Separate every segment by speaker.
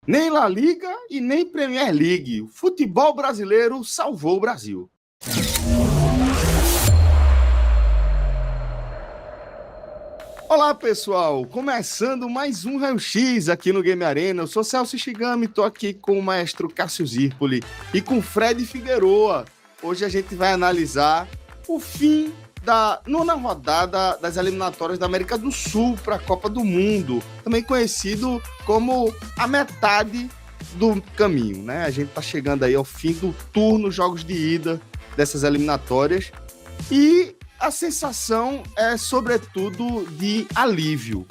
Speaker 1: Nem La Liga e nem Premier League. O futebol brasileiro salvou o Brasil. Olá, pessoal! Começando mais um Raio X aqui no Game Arena. Eu sou Celso Shigami, estou aqui com o maestro Cássio Zirpoli e com Fred Figueroa. Hoje a gente vai analisar o fim da nona rodada das eliminatórias da América do Sul para a Copa do Mundo, também conhecido como a metade do caminho, né? A gente está chegando aí ao fim do turno, jogos de ida dessas eliminatórias, e a sensação é, sobretudo, de alívio,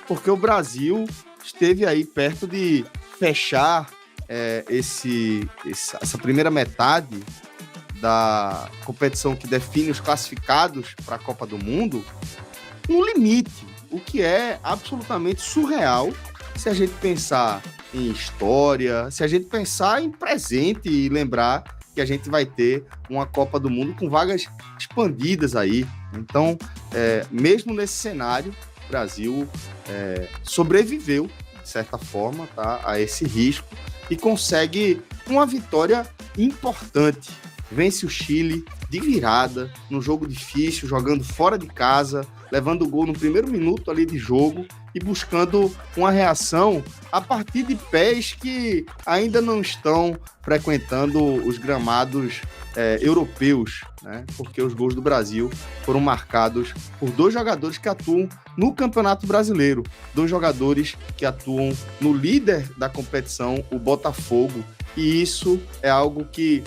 Speaker 1: porque o Brasil esteve aí perto de fechar essa primeira metade da competição que define os classificados para a Copa do Mundo no limite, o que é absolutamente surreal se a gente pensar em história, se a gente pensar em presente e lembrar que a gente vai ter uma Copa do Mundo com vagas expandidas aí. Então, mesmo nesse cenário, o Brasil sobreviveu, de certa forma, tá, a esse risco e consegue uma vitória importante. Vence o Chile de virada, num jogo difícil, jogando fora de casa, levando o gol no primeiro minuto ali de jogo e buscando uma reação a partir de pés que ainda não estão frequentando os gramados europeus, né? Porque os gols do Brasil foram marcados por dois jogadores que atuam no Campeonato Brasileiro, dois jogadores que atuam no líder da competição, o Botafogo, e isso é algo que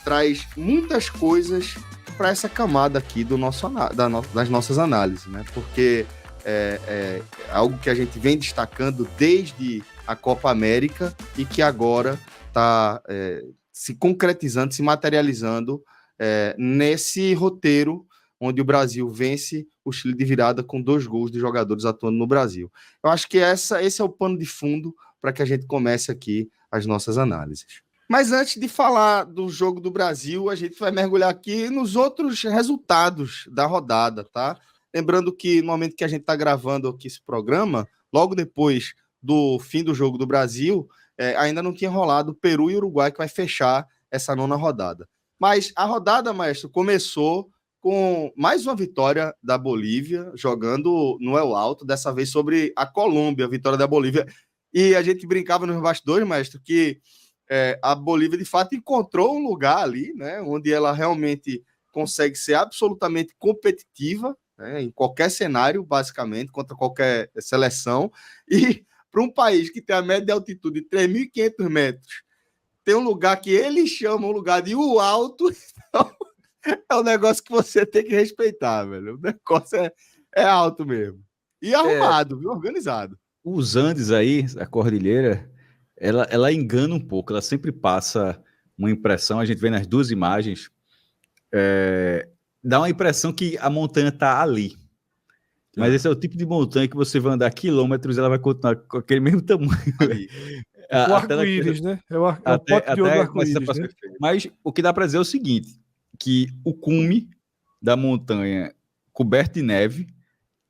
Speaker 1: traz muitas coisas para essa camada aqui das nossas análises, né? Porque é algo que a gente vem destacando desde a Copa América e que agora está se concretizando, se materializando nesse roteiro onde o Brasil vence o Chile de virada com 2 gols de jogadores atuando no Brasil. Eu acho que esse é o pano de fundo para que a gente comece aqui as nossas análises. Mas antes de falar do jogo do Brasil, a gente vai mergulhar aqui nos outros resultados da rodada, tá? Lembrando que no momento que a gente está gravando aqui esse programa, logo depois do fim do jogo do Brasil, ainda não tinha rolado Peru e Uruguai, que vai fechar essa nona rodada. Mas a rodada, maestro, começou com mais uma vitória da Bolívia, jogando no El Alto, dessa vez sobre a Colômbia, a vitória da Bolívia. E a gente brincava nos bastidores, maestro, que a Bolívia, de fato, encontrou um lugar ali, né, onde ela realmente consegue ser absolutamente competitiva, né, em qualquer cenário, basicamente, contra qualquer seleção. E para um país que tem a média de altitude de 3.500 metros, tem um lugar que eles chamam um lugar de O Alto, então é um negócio que você tem que respeitar, velho. O negócio é alto mesmo. E arrumado, viu? Organizado.
Speaker 2: Os Andes aí, a cordilheira, ela engana um pouco, ela sempre passa uma impressão, a gente vê nas duas imagens, dá uma impressão que a montanha está ali. Mas esse é o tipo de montanha que você vai andar quilômetros e ela vai continuar com aquele mesmo tamanho.
Speaker 3: O arco-íris, né? É o pote de ouro do arco-íris, né?
Speaker 2: Mas o que dá para dizer é o seguinte, que o cume da montanha coberto de neve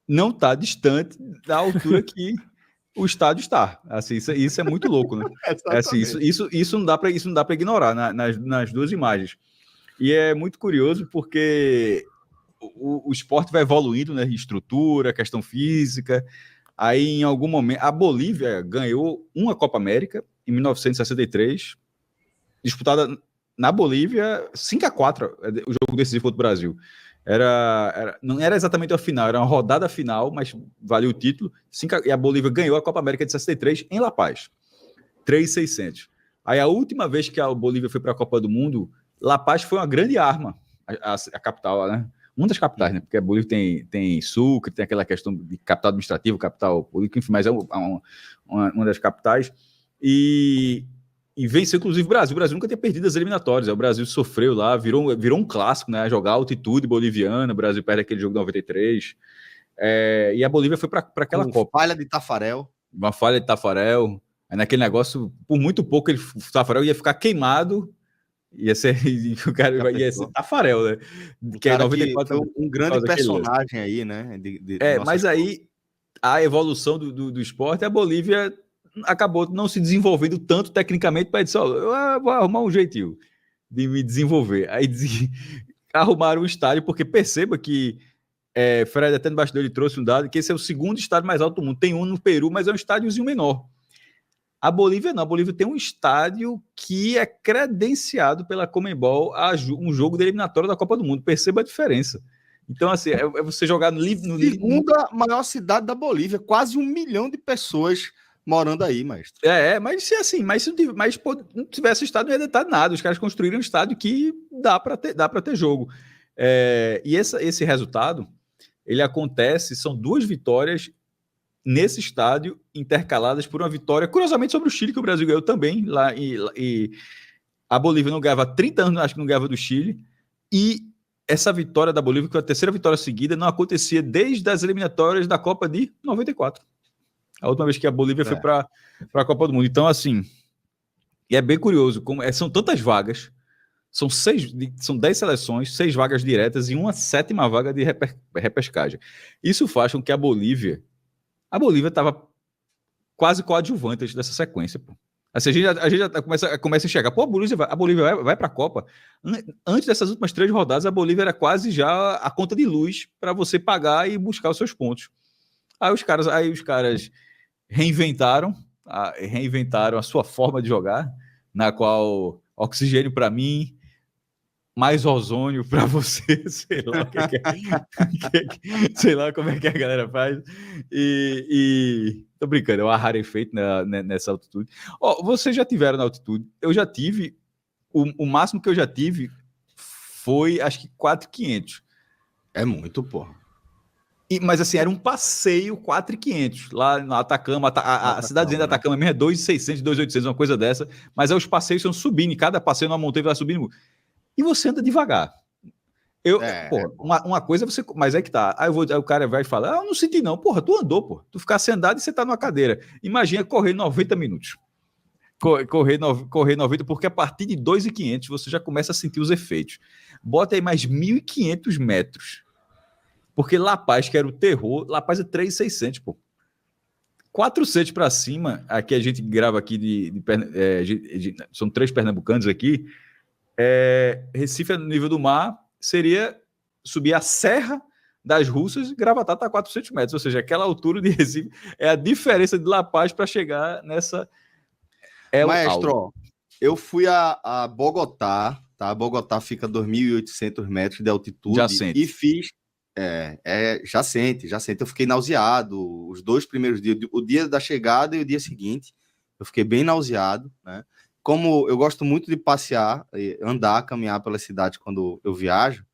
Speaker 2: não está distante da altura que o estádio está. Assim, isso é muito louco, né? Assim, isso não dá para ignorar nas duas imagens. E é muito curioso porque o esporte vai evoluindo, né? Estrutura, questão física. Aí, em algum momento, a Bolívia ganhou uma Copa América em 1963, disputada na Bolívia 5-4, o jogo decisivo contra o Brasil. Não era exatamente a final, era uma rodada final, mas valeu o título. E a Bolívia ganhou a Copa América de 63 em La Paz, 3.600. Aí a última vez que a Bolívia foi para a Copa do Mundo, La Paz foi uma grande arma, a capital, né? Uma das capitais, né? Porque a Bolívia tem Sucre, tem aquela questão de capital administrativo, capital político, enfim, mas é uma das capitais. E venceu, inclusive, o Brasil. O Brasil nunca tinha perdido as eliminatórias. O Brasil sofreu lá, virou um clássico, né? Jogar a altitude boliviana. O Brasil perde aquele jogo de 93. E a Bolívia foi para aquela Copa.
Speaker 1: Falha de Tafarel.
Speaker 2: Uma falha de Tafarel. Aí naquele negócio, por muito pouco, o Tafarel ia ficar queimado. Ia ser Tafarel, né?
Speaker 1: Que é 94, que um grande personagem aí, né?
Speaker 2: Mas aí a evolução do esporte, a Bolívia acabou não se desenvolvendo tanto tecnicamente para dizer, eu vou arrumar um jeitinho de me desenvolver. Aí arrumaram um estádio, porque perceba que Fred até no bastidor ele trouxe um dado, que esse é o segundo estádio mais alto do mundo. Tem um no Peru, mas é um estádiozinho menor. A Bolívia não, a Bolívia tem um estádio que é credenciado pela Conmebol a um jogo de eliminatória da Copa do Mundo. Perceba a diferença. Então, assim, é você jogar no
Speaker 1: segunda maior cidade da Bolívia, quase 1 milhão de pessoas morando aí, mestre.
Speaker 2: Mas se assim, mas se não tivesse estádio, não ia dar nada. Os caras construíram um estádio que dá para ter jogo. E esse resultado, ele acontece, são 2 vitórias nesse estádio, intercaladas por uma vitória, curiosamente, sobre o Chile, que o Brasil ganhou também, lá, e a Bolívia não ganhava 30 anos, acho que não ganhava do Chile, e essa vitória da Bolívia, que foi a terceira vitória seguida, não acontecia desde as eliminatórias da Copa de 94. A última vez que a Bolívia foi para a Copa do Mundo. Então, assim, e é bem curioso, são tantas vagas, são 10 seleções, 6 vagas diretas e uma 7ª vaga de repescagem. Isso faz com que a Bolívia estava quase coadjuvante antes dessa sequência, pô. Assim, a gente já começa a enxergar, pô, a Bolívia vai para a Copa. Antes dessas últimas 3 rodadas, a Bolívia era quase já a conta de luz para você pagar e buscar os seus pontos. Aí os caras reinventaram a sua forma de jogar, na qual oxigênio para mim, mais ozônio para você, sei lá sei lá como é que a galera faz. E tô brincando, é um rarefeito nessa altitude. Vocês já tiveram na altitude? Eu já tive, o máximo que eu já tive foi, acho que 4.500.
Speaker 1: É muito, porra.
Speaker 2: Mas assim, era um passeio 4.500 lá no Atacama. A cidadezinha da Atacama mesmo é 2.600, 2.800, uma coisa dessa. Mas aí os passeios são subindo, e cada passeio numa montanha vai subindo. E você anda devagar. Uma coisa você. Mas é que tá. Aí o cara vai e fala: eu não senti, não. Porra, tu andou, porra. Tu ficasse sentado e você tá numa cadeira. Imagina correr 90 minutos. Correr 90, porque a partir de 2.500 você já começa a sentir os efeitos. Bota aí mais 1.500 metros. Porque La Paz, que era o terror, La Paz é 3.600, pô. 400 para cima, aqui a gente grava aqui são 3 pernambucanos aqui. Recife, no nível do mar, seria subir a Serra das Russas e Gravatá está a 400 metros, ou seja, aquela altura de Recife é a diferença de La Paz para chegar nessa...
Speaker 1: Maestro, eu fui a Bogotá, tá? Bogotá fica a 2.800 metros de altitude.
Speaker 2: Já sente.
Speaker 1: E fiz... já sente. Eu fiquei nauseado os 2 primeiros dias, o dia da chegada e o dia seguinte. Eu fiquei bem nauseado, né? Como eu gosto muito de passear, andar, caminhar pela cidade quando eu viajo,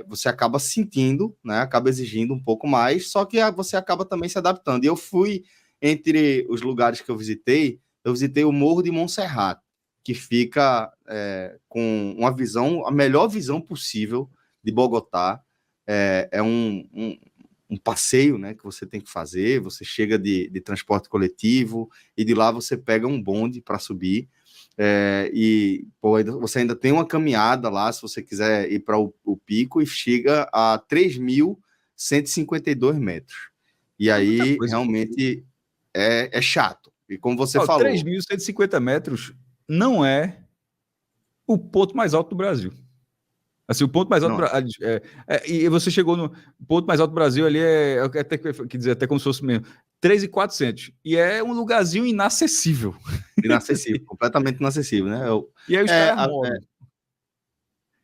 Speaker 1: você acaba sentindo, né? Acaba exigindo um pouco mais, só que você acaba também se adaptando. E eu fui, entre os lugares que eu visitei o Morro de Monserrate, que fica com uma visão, a melhor visão possível de Bogotá. É um passeio, né, que você tem que fazer. Você chega de transporte coletivo e de lá você pega um bonde para subir, você ainda tem uma caminhada lá, se você quiser ir para o pico, e chega a 3.152 metros. E aí, realmente, é chato. E como você falou...
Speaker 2: 3.150 metros não é o ponto mais alto do Brasil. Assim, o ponto mais alto do Brasil. E você chegou no ponto mais alto do Brasil ali, até como se fosse mesmo 3.400. E é um lugarzinho inacessível.
Speaker 1: Inacessível, completamente inacessível, né?
Speaker 2: E aí os caras moram.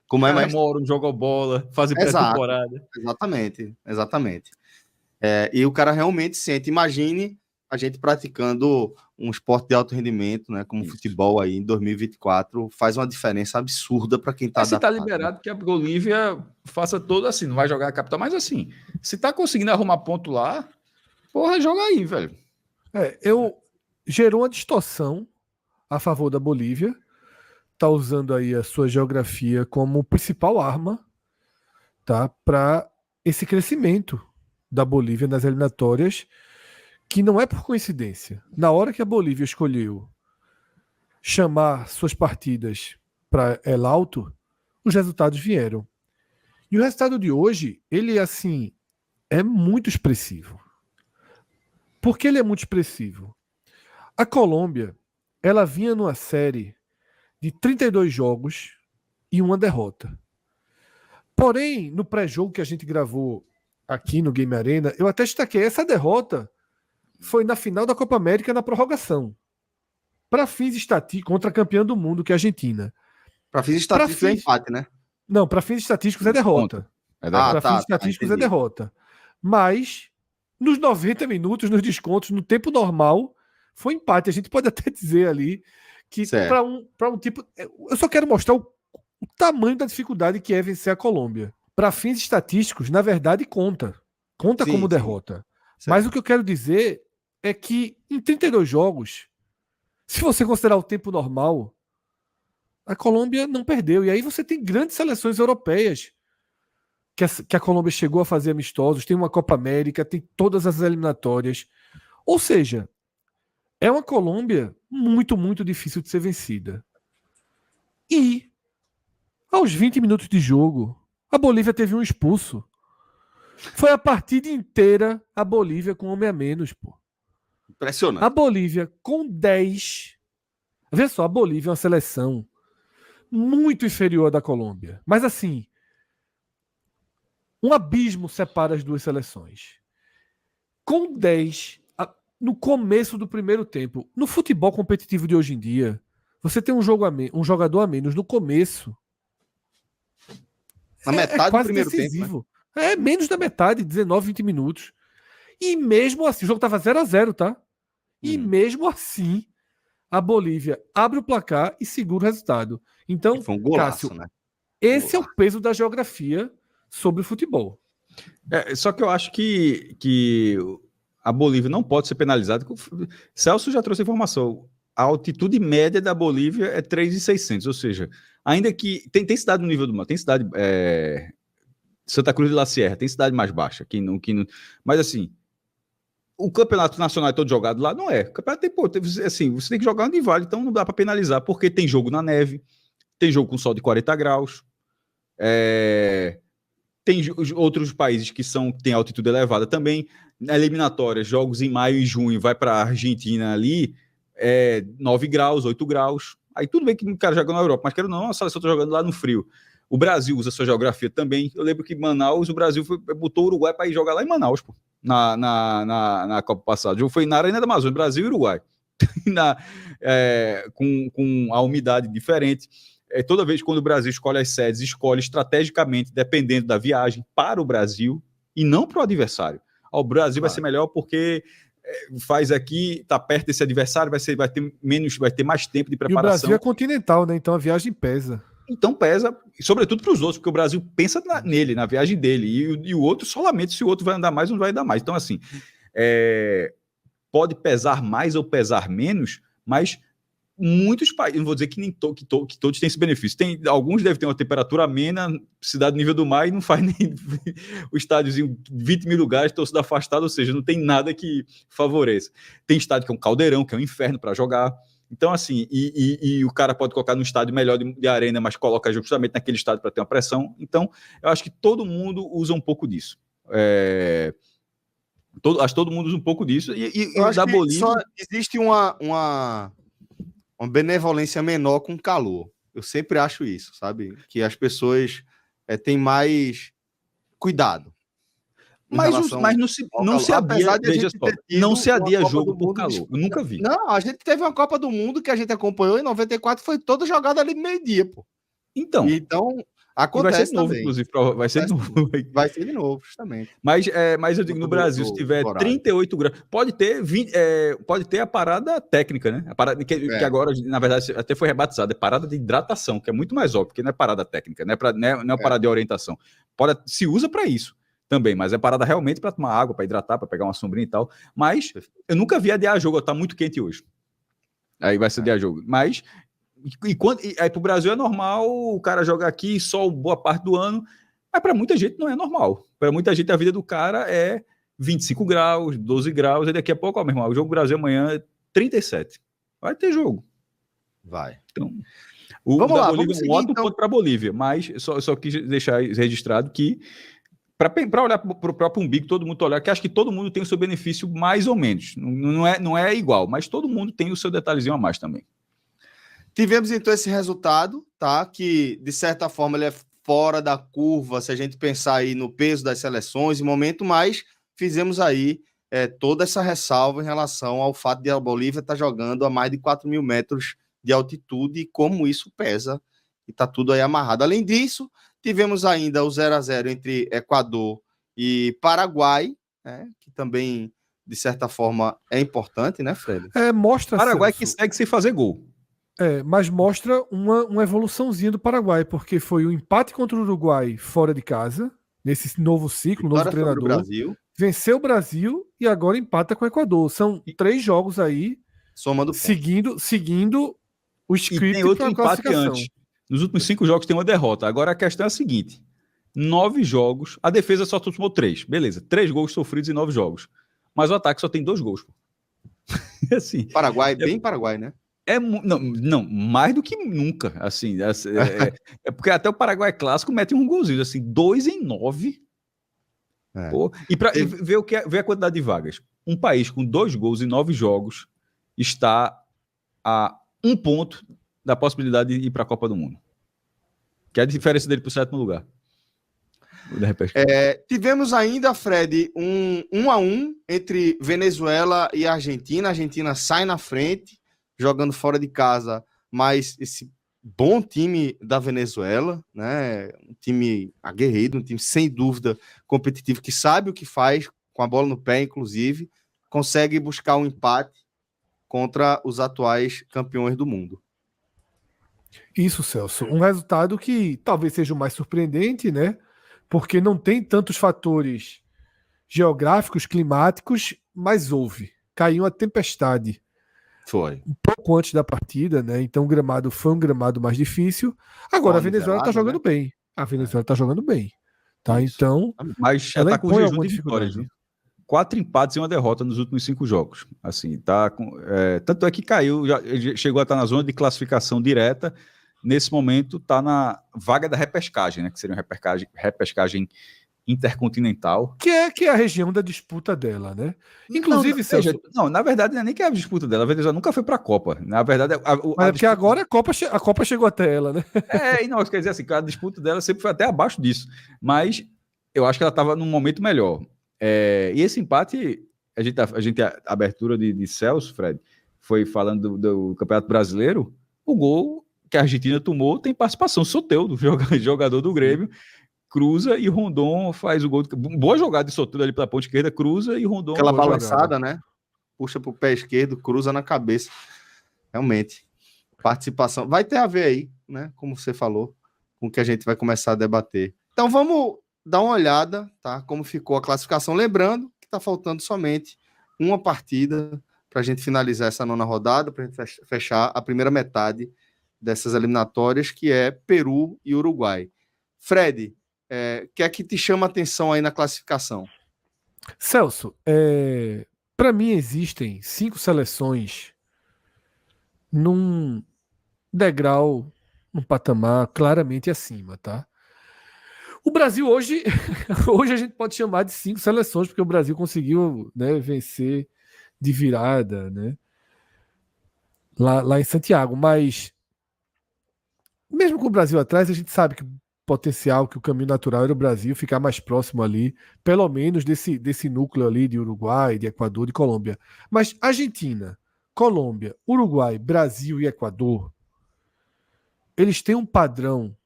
Speaker 1: Como é mais?
Speaker 2: Moram, jogam bola, fazem pré-temporada.
Speaker 1: Exatamente. E o cara realmente sente. Imagine a gente praticando um esporte de alto rendimento, né, como futebol aí em 2024, faz uma diferença absurda para quem está adaptado.
Speaker 2: Se está liberado, que a Bolívia faça todo assim, não vai jogar a capital, mas assim, se está conseguindo arrumar ponto lá, porra, joga aí, velho.
Speaker 3: Gerou uma distorção a favor da Bolívia, tá usando aí a sua geografia como principal arma, tá, para esse crescimento da Bolívia nas eliminatórias, que não é por coincidência. Na hora que a Bolívia escolheu chamar suas partidas para El Alto, os resultados vieram. E o resultado de hoje, ele assim, é muito expressivo. Por que ele é muito expressivo? A Colômbia, ela vinha numa série de 32 jogos e uma derrota. Porém, no pré-jogo que a gente gravou aqui no Game Arena, eu até destaquei, essa derrota foi na final da Copa América na prorrogação. Para fins estatísticos, contra a campeã do mundo, que é a Argentina.
Speaker 1: Para fins estatísticos é empate, né?
Speaker 3: Não, para fins estatísticos é derrota. Para fins estatísticos é derrota. Mas, nos 90 minutos, nos descontos, no tempo normal, foi empate. A gente pode até dizer ali que para um tipo... Eu só quero mostrar o tamanho da dificuldade que é vencer a Colômbia. Para fins estatísticos, na verdade, conta. Conta como derrota. Mas o que eu quero dizer é que em 32 jogos, se você considerar o tempo normal, a Colômbia não perdeu. E aí você tem grandes seleções europeias que a Colômbia chegou a fazer amistosos, tem uma Copa América, tem todas as eliminatórias. Ou seja, é uma Colômbia muito, muito difícil de ser vencida. E, aos 20 minutos de jogo, a Bolívia teve um expulso. Foi a partida inteira a Bolívia com um homem a menos, pô.
Speaker 1: Impressionante.
Speaker 3: A Bolívia com 10. Vê só, a Bolívia é uma seleção muito inferior à da Colômbia. Mas assim, um abismo separa as duas seleções. Com 10, no começo do primeiro tempo, no futebol competitivo de hoje em dia, você tem um jogador a menos no começo.
Speaker 1: Na metade
Speaker 3: quase
Speaker 1: do primeiro
Speaker 3: decisivo.
Speaker 1: tempo.
Speaker 3: É menos da metade, 19, 20 minutos. E mesmo assim, o jogo estava 0-0, tá? E mesmo assim, a Bolívia abre o placar e segura o resultado. Então,
Speaker 1: foi um golaço,
Speaker 3: Cássio,
Speaker 1: né?
Speaker 3: Esse é o peso da geografia sobre o futebol.
Speaker 2: Só que eu acho que a Bolívia não pode ser penalizada. Celso já trouxe a informação. A altitude média da Bolívia é 3.600, ou seja, ainda que... Tem cidade no nível do mar, tem cidade... Santa Cruz de La Sierra, tem cidade mais baixa. Mas assim, o campeonato nacional é todo jogado lá? Não é. O campeonato assim, você tem que jogar onde vale, então não dá para penalizar, porque tem jogo na neve, tem jogo com sol de 40 graus, tem outros países que têm altitude elevada também. Na eliminatória, jogos em maio e junho, vai para a Argentina ali, 9 graus, 8 graus. Aí tudo bem que o cara joga na Europa, mas quero não, a seleção está jogando lá no frio. O Brasil usa sua geografia também. Eu lembro que Manaus, o Brasil botou o Uruguai para ir jogar lá em Manaus, pô, na Copa passada. O jogo foi na Arena da Amazônia, Brasil e Uruguai. Com a umidade diferente. Toda vez quando o Brasil escolhe as sedes, escolhe estrategicamente, dependendo da viagem, para o Brasil e não para o adversário. O Brasil vai ser melhor porque faz aqui, está perto desse adversário, vai ter mais tempo de preparação.
Speaker 3: E o Brasil é continental, né? Então a viagem pesa.
Speaker 2: Então pesa, sobretudo para os outros, porque o Brasil pensa nele, na viagem dele, e o outro só lamenta se o outro vai andar mais ou não vai andar mais. Então, assim, pode pesar mais ou pesar menos, mas muitos países, não vou dizer que todos têm esse benefício. Alguns devem ter uma temperatura amena, cidade nível do mar, e não faz nem o estádiozinho, 20 mil lugares, torcida afastada, ou seja, não tem nada que favoreça. Tem estádio que é um caldeirão, que é um inferno para jogar. Então, assim, e o cara pode colocar num estádio melhor de arena, mas coloca justamente naquele estádio para ter uma pressão. Então, eu acho que todo mundo usa um pouco disso. Acho que todo mundo usa um pouco disso. E
Speaker 1: eu acho
Speaker 2: da
Speaker 1: que
Speaker 2: Bolívia...
Speaker 1: só existe uma benevolência menor com calor. Eu sempre acho isso, sabe? Que as pessoas têm mais cuidado.
Speaker 2: Mas não se adia, veja só, não se adia jogo por calor. Eu nunca vi.
Speaker 1: Não, a gente teve uma Copa do Mundo que a gente acompanhou em 94, foi toda jogada ali meio-dia, pô.
Speaker 2: Então
Speaker 1: acontece
Speaker 2: vai ser novo,
Speaker 1: também.
Speaker 2: Inclusive, vai ser novo.
Speaker 1: Vai ser de novo, justamente.
Speaker 2: Mas eu digo, no Brasil, se tiver 38 graus, pode ter a parada técnica, né? A parada que agora, na verdade, até foi rebatizada, é parada de hidratação, que é muito mais óbvio, porque não é parada técnica, não é parada de orientação. Se usa para isso também, mas é parada realmente para tomar água, para hidratar, para pegar uma sombrinha e tal. Mas eu nunca vi adiar jogo, tá muito quente hoje. Aí vai ser adiar jogo. Mas aí pro Brasil é normal, o cara joga aqui só boa parte do ano, mas para muita gente não é normal. Para muita gente a vida do cara é 25 graus, 12 graus, e daqui a pouco, meu irmão, o jogo do Brasil amanhã é 37. Vai ter jogo.
Speaker 1: Vai.
Speaker 2: Então,
Speaker 1: vamos lá,
Speaker 2: Bolívia é um ótimo ponto para a Bolívia, mas só quis deixar registrado que para olhar para o próprio umbigo, todo mundo olhar, que acho que todo mundo tem o seu benefício mais ou menos. Não é igual, mas todo mundo tem o seu detalhezinho a mais também.
Speaker 1: Tivemos então esse resultado, tá? Que de certa forma ele é fora da curva, se a gente pensar aí no peso das seleções e momento, mas fizemos aí toda essa ressalva em relação ao fato de a Bolívia estar jogando a mais de 4.000 metros de altitude e como isso pesa, e está tudo aí amarrado. Além disso, tivemos ainda o 0-0 entre Equador e Paraguai, né, que também, de certa forma, é importante, né, Fred?
Speaker 3: Mostra,
Speaker 2: Paraguai
Speaker 3: Celso,
Speaker 2: que segue sem fazer gol.
Speaker 3: mas mostra uma evoluçãozinha do Paraguai, porque foi o empate contra o Uruguai fora de casa, nesse novo ciclo, novo treinador.
Speaker 1: Brasil.
Speaker 3: Venceu o Brasil e agora empata com o Equador. São 3 jogos aí
Speaker 1: somando
Speaker 3: seguindo o script.
Speaker 2: E tem outro empate antes. Nos últimos 5 jogos tem uma derrota. Agora a questão é a seguinte: 9 jogos, a defesa só tomou 3. Beleza, 3 gols sofridos em 9 jogos. Mas o ataque só tem 2 gols. Assim,
Speaker 1: Paraguai, bem Paraguai, né?
Speaker 2: Não, mais do que nunca. Assim, é porque até o Paraguai clássico mete um golzinho, assim, 2 em 9. Pô, e ver a quantidade de vagas. Um país com 2 gols em 9 jogos está a 1 ponto da possibilidade de ir para a Copa do Mundo. Que é a diferença dele para o 7º lugar.
Speaker 1: Tivemos ainda, Fred, um 1-1 entre Venezuela e Argentina. A Argentina sai na frente, jogando fora de casa, mas esse bom time da Venezuela, né? Um time aguerrido, um time sem dúvida competitivo, que sabe o que faz, com a bola no pé, inclusive, consegue buscar um empate contra os atuais campeões do mundo.
Speaker 3: Isso, Celso. Um resultado que talvez seja o mais surpreendente, né? Porque não tem tantos fatores geográficos, climáticos, mas houve. Caiu uma tempestade.
Speaker 1: Foi.
Speaker 3: Um pouco antes da partida, né? Então o gramado foi um gramado mais difícil. Agora a Venezuela está jogando bem. A Venezuela está jogando bem. Tá? Então.
Speaker 2: Mas já está com jejum de vitórias, viu? 4 empates e uma derrota nos últimos 5 jogos. Assim, tá com, tanto é que caiu, já chegou a estar na zona de classificação direta. Nesse momento está na vaga da repescagem, né? Que seria uma repescagem intercontinental. Que é a região da disputa dela, né? Inclusive, Celso... na verdade, não é nem que é a disputa dela. A Venezuela nunca foi para a Copa. Na verdade,
Speaker 3: mas porque agora a Copa chegou até ela, né?
Speaker 2: Não, quer dizer assim, a disputa dela sempre foi até abaixo disso. Mas eu acho que ela estava num momento melhor. E esse empate, a abertura de Celso, Fred, foi falando do Campeonato Brasileiro, o gol que a Argentina tomou tem participação. Soteldo, jogador do Grêmio, cruza e Rondon faz o gol. Boa jogada de Soteldo ali pela ponta esquerda, cruza e Rondon...
Speaker 1: Aquela balançada, né? Puxa pro pé esquerdo, cruza na cabeça. Realmente. Participação. Vai ter a ver aí, né? Como você falou, com o que a gente vai começar a debater. Então vamos dar uma olhada, tá? Como ficou a classificação. Lembrando que tá faltando somente uma partida para a gente finalizar essa 9ª rodada, para a gente fechar a primeira metade dessas eliminatórias, que é Peru e Uruguai. Fred, o que é que te chama a atenção aí na classificação?
Speaker 3: Celso, para mim existem 5 seleções num degrau, num patamar claramente acima, tá? O Brasil hoje a gente pode chamar de 5 seleções, porque o Brasil conseguiu, né, vencer de virada, né, lá em Santiago, mas mesmo com o Brasil atrás, a gente sabe que o potencial, que o caminho natural era o Brasil ficar mais próximo ali, pelo menos desse núcleo ali de Uruguai, de Equador, de Colômbia. Mas Argentina, Colômbia, Uruguai, Brasil e Equador, eles têm um padrão,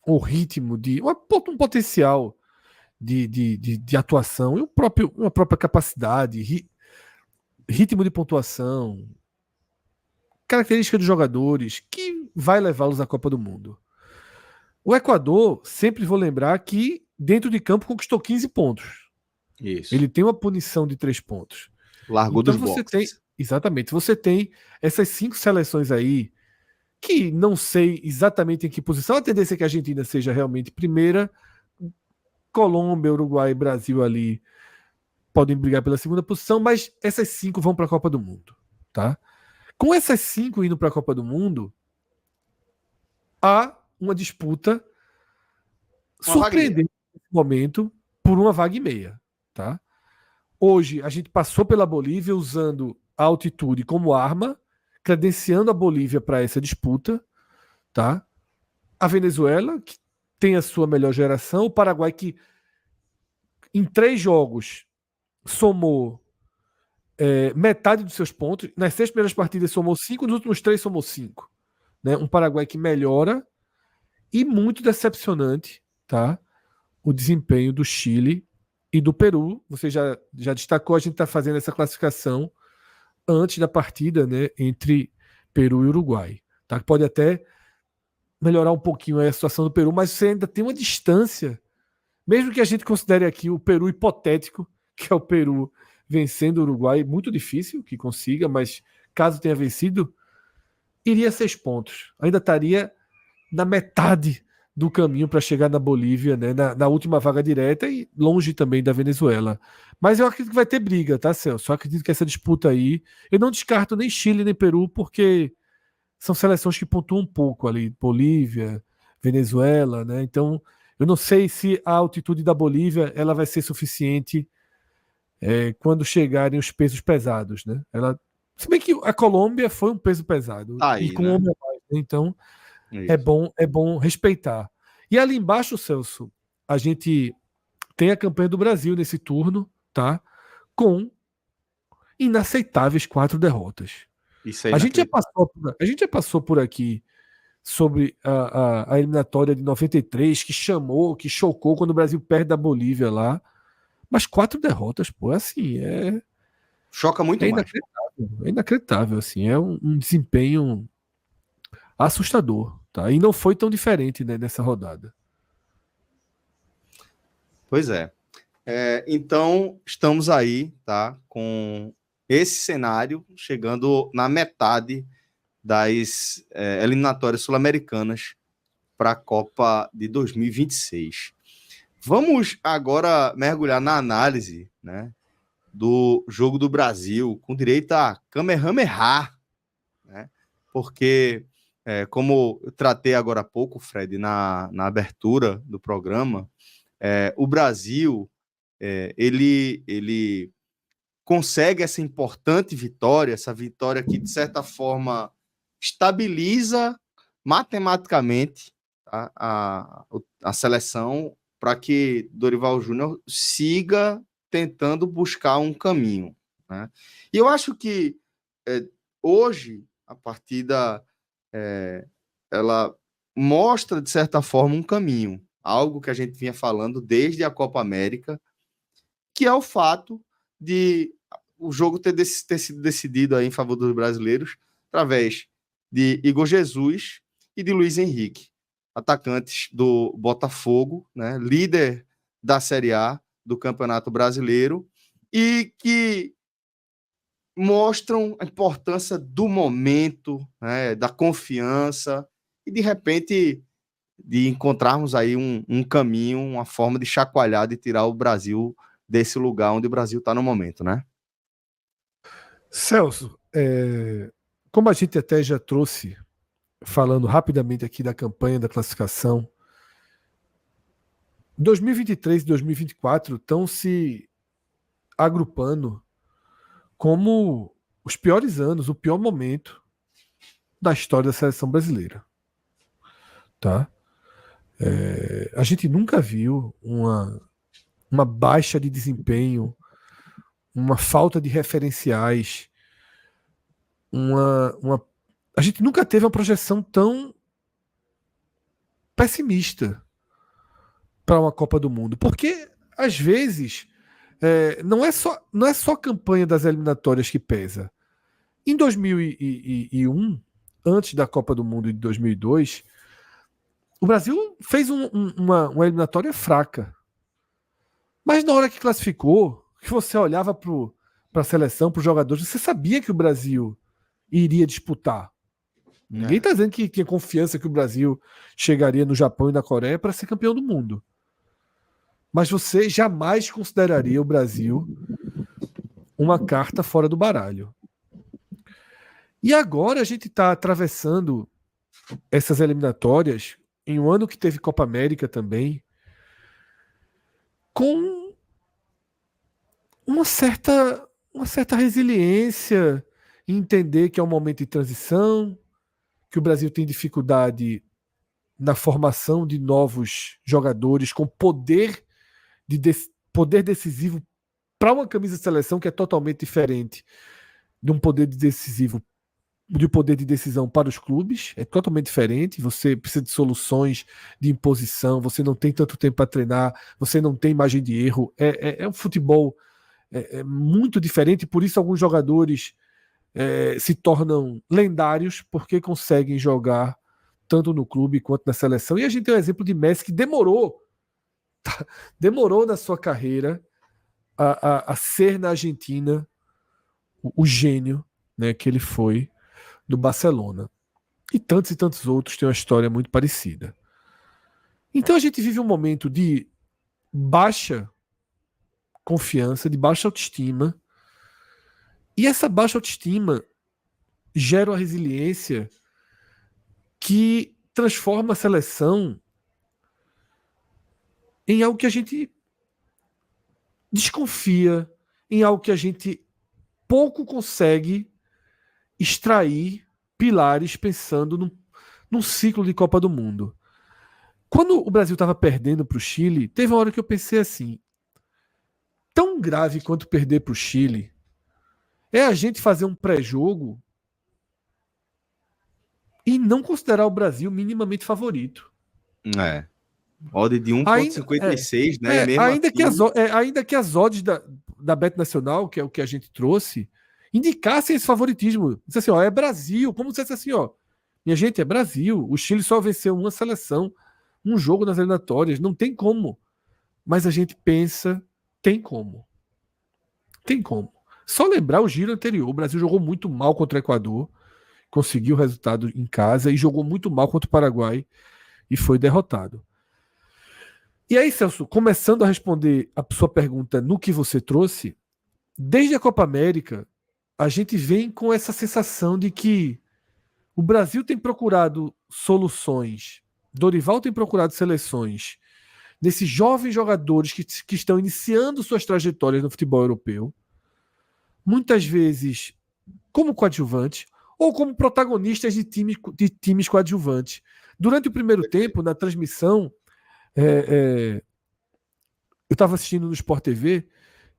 Speaker 3: um ritmo, um potencial de atuação e uma própria capacidade, ritmo de pontuação, característica dos jogadores que vai levá-los à Copa do Mundo. O Equador, sempre vou lembrar que dentro de campo conquistou 15 pontos.
Speaker 1: Isso.
Speaker 3: Ele tem uma punição de 3 pontos.
Speaker 1: Largou então, dos boxes.
Speaker 3: Exatamente. Você tem essas 5 seleções aí que não sei exatamente em que posição. A tendência é que a Argentina seja realmente primeira. Colômbia, Uruguai e Brasil ali podem brigar pela segunda posição, mas essas 5 vão para a Copa do Mundo, tá? Com essas 5 indo para a Copa do Mundo, há uma disputa surpreendente nesse momento por uma vaga e meia, tá? Hoje a gente passou pela Bolívia usando a altitude como arma, credenciando a Bolívia para essa disputa, tá? A Venezuela, que tem a sua melhor geração, o Paraguai, que em 3 jogos somou metade dos seus pontos, nas 6 primeiras partidas somou 5, nos últimos 3 somou 5. Né? Um Paraguai que melhora e muito decepcionante, tá? O desempenho do Chile e do Peru. Você já destacou, a gente está fazendo essa classificação antes da partida, né, entre Peru e Uruguai. Tá? Pode até melhorar um pouquinho a situação do Peru, mas você ainda tem uma distância, mesmo que a gente considere aqui o Peru hipotético, que é o Peru vencendo o Uruguai, muito difícil que consiga, mas caso tenha vencido, iria 6 pontos. Ainda estaria na metade do caminho para chegar na Bolívia, né, na última vaga direta e longe também da Venezuela. Mas eu acredito que vai ter briga, tá, Celso? Eu acredito que essa disputa aí, eu não descarto nem Chile nem Peru, porque são seleções que pontuam um pouco ali, Bolívia, Venezuela, né? Então, eu não sei se a altitude da Bolívia ela vai ser suficiente quando chegarem os pesos pesados, né? Se bem que a Colômbia foi um peso pesado
Speaker 1: Aí,
Speaker 3: e com
Speaker 1: né?
Speaker 3: homem a mais, né? Então
Speaker 1: Isso.
Speaker 3: é bom respeitar. E ali embaixo, Celso, a gente tem a campanha do Brasil nesse turno, tá? Com inaceitáveis 4 derrotas.
Speaker 1: Isso aí
Speaker 3: A gente já passou por aqui sobre a eliminatória de 93, que chocou quando o Brasil perde da Bolívia lá. Mas 4 derrotas, pô, assim,
Speaker 1: choca muito mais.
Speaker 3: inacreditável. É inacreditável, assim, é um desempenho assustador, tá? E não foi tão diferente, né, nessa rodada.
Speaker 1: Pois é. Então, estamos aí, tá? Com esse cenário, chegando na metade das eliminatórias sul-americanas para a Copa de 2026. Vamos agora mergulhar na análise, né, do jogo do Brasil, com direito a Kamehameha, né? Porque, como eu tratei agora há pouco, Fred, na abertura do programa, o Brasil ele consegue essa importante vitória, essa vitória que, de certa forma, estabiliza matematicamente, tá, a seleção para que Dorival Júnior siga tentando buscar um caminho, né? E eu acho que hoje a partida ela mostra, de certa forma, um caminho, algo que a gente vinha falando desde a Copa América, que é o fato de o jogo ter sido decidido aí em favor dos brasileiros através de Igor Jesus e de Luiz Henrique, atacantes do Botafogo, né, líder da Série A do Campeonato Brasileiro, e que mostram a importância do momento, né, da confiança, e de repente de encontrarmos aí um caminho, uma forma de chacoalhar, de tirar o Brasil desse lugar onde o Brasil está no momento, né?
Speaker 3: Celso, como a gente até já trouxe, falando rapidamente aqui da campanha da classificação, 2023 e 2024 estão se agrupando como os piores anos, o pior momento da história da seleção brasileira. Tá? A gente nunca viu uma baixa de desempenho, uma falta de referenciais, a gente nunca teve uma projeção tão pessimista para uma Copa do Mundo, porque às vezes não é só a campanha das eliminatórias que pesa. Em 2001, antes da Copa do Mundo de 2002, o Brasil fez uma eliminatória fraca. Mas na hora que classificou, que você olhava para a seleção, para os jogadores, você sabia que o Brasil iria disputar. Ninguém está dizendo que tinha confiança que o Brasil chegaria no Japão e na Coreia para ser campeão do mundo. Mas você jamais consideraria o Brasil uma carta fora do baralho. E agora a gente está atravessando essas eliminatórias em um ano que teve Copa América também, com uma certa resiliência em entender que é um momento de transição, que o Brasil tem dificuldade na formação de novos jogadores com poder decisivo para uma camisa de seleção que é totalmente diferente de um poder decisivo de poder de decisão para os clubes, é totalmente diferente. Você precisa de soluções de imposição, você não tem tanto tempo para treinar, você não tem margem de erro. É um futebol muito diferente, por isso alguns jogadores se tornam lendários porque conseguem jogar tanto no clube quanto na seleção. E a gente tem o exemplo de Messi que demorou na sua carreira a ser na Argentina o gênio, né, que ele foi do Barcelona. E tantos outros têm uma história muito parecida. Então a gente vive um momento de baixa confiança, de baixa autoestima. E essa baixa autoestima gera uma resiliência que transforma a seleção em algo que a gente desconfia, em algo que a gente pouco consegue extrair pilares pensando num ciclo de Copa do Mundo. Quando o Brasil estava perdendo para o Chile, teve uma hora que eu pensei assim: tão grave quanto perder para o Chile é a gente fazer um pré-jogo e não considerar o Brasil minimamente favorito.
Speaker 1: É. Odd de 1,56, né? Mesmo
Speaker 3: ainda que as odds da Bet Nacional, que é o que a gente trouxe, indicassem esse favoritismo. Diz assim, ó, é Brasil. Como se fosse assim, ó, minha gente, é Brasil. O Chile só venceu uma seleção, um jogo nas eliminatórias. Não tem como. Mas a gente pensa, tem como. Tem como. Só lembrar o giro anterior. O Brasil jogou muito mal contra o Equador, conseguiu o resultado em casa e jogou muito mal contra o Paraguai e foi derrotado. E aí, Celso, começando a responder a sua pergunta no que você trouxe, desde a Copa América, a gente vem com essa sensação de que o Brasil tem procurado soluções, Dorival tem procurado seleções desses jovens jogadores que estão iniciando suas trajetórias no futebol europeu, muitas vezes como coadjuvantes ou como protagonistas de times coadjuvantes. Durante o primeiro tempo, na transmissão, eu estava assistindo no Sport TV,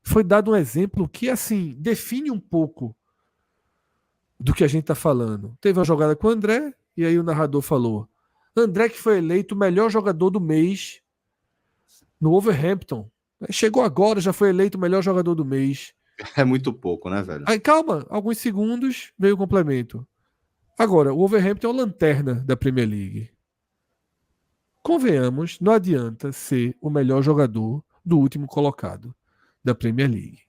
Speaker 3: foi dado um exemplo que, assim, define um pouco do que a gente está falando. Teve uma jogada com o André, e aí o narrador falou: André que foi eleito o melhor jogador do mês no Wolverhampton. Chegou agora, já foi eleito o melhor jogador do mês.
Speaker 1: É muito pouco, né, velho?
Speaker 3: Aí, calma, alguns segundos, veio o complemento. Agora, o Wolverhampton é o lanterna da Premier League. Convenhamos, não adianta ser o melhor jogador do último colocado da Premier League.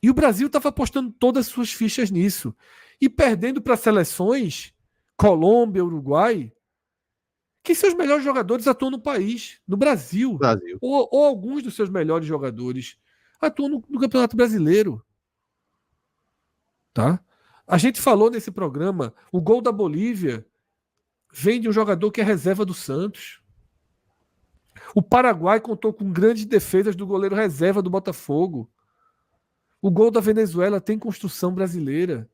Speaker 3: E o Brasil estava apostando todas as suas fichas nisso. E perdendo para seleções, Colômbia, Uruguai, que seus melhores jogadores atuam no país, no Brasil. Ou alguns dos seus melhores jogadores atuam no Campeonato Brasileiro. Tá? A gente falou nesse programa, o gol da Bolívia vem de um jogador que é reserva do Santos. O Paraguai contou com grandes defesas do goleiro reserva do Botafogo. O gol da Venezuela tem construção brasileira.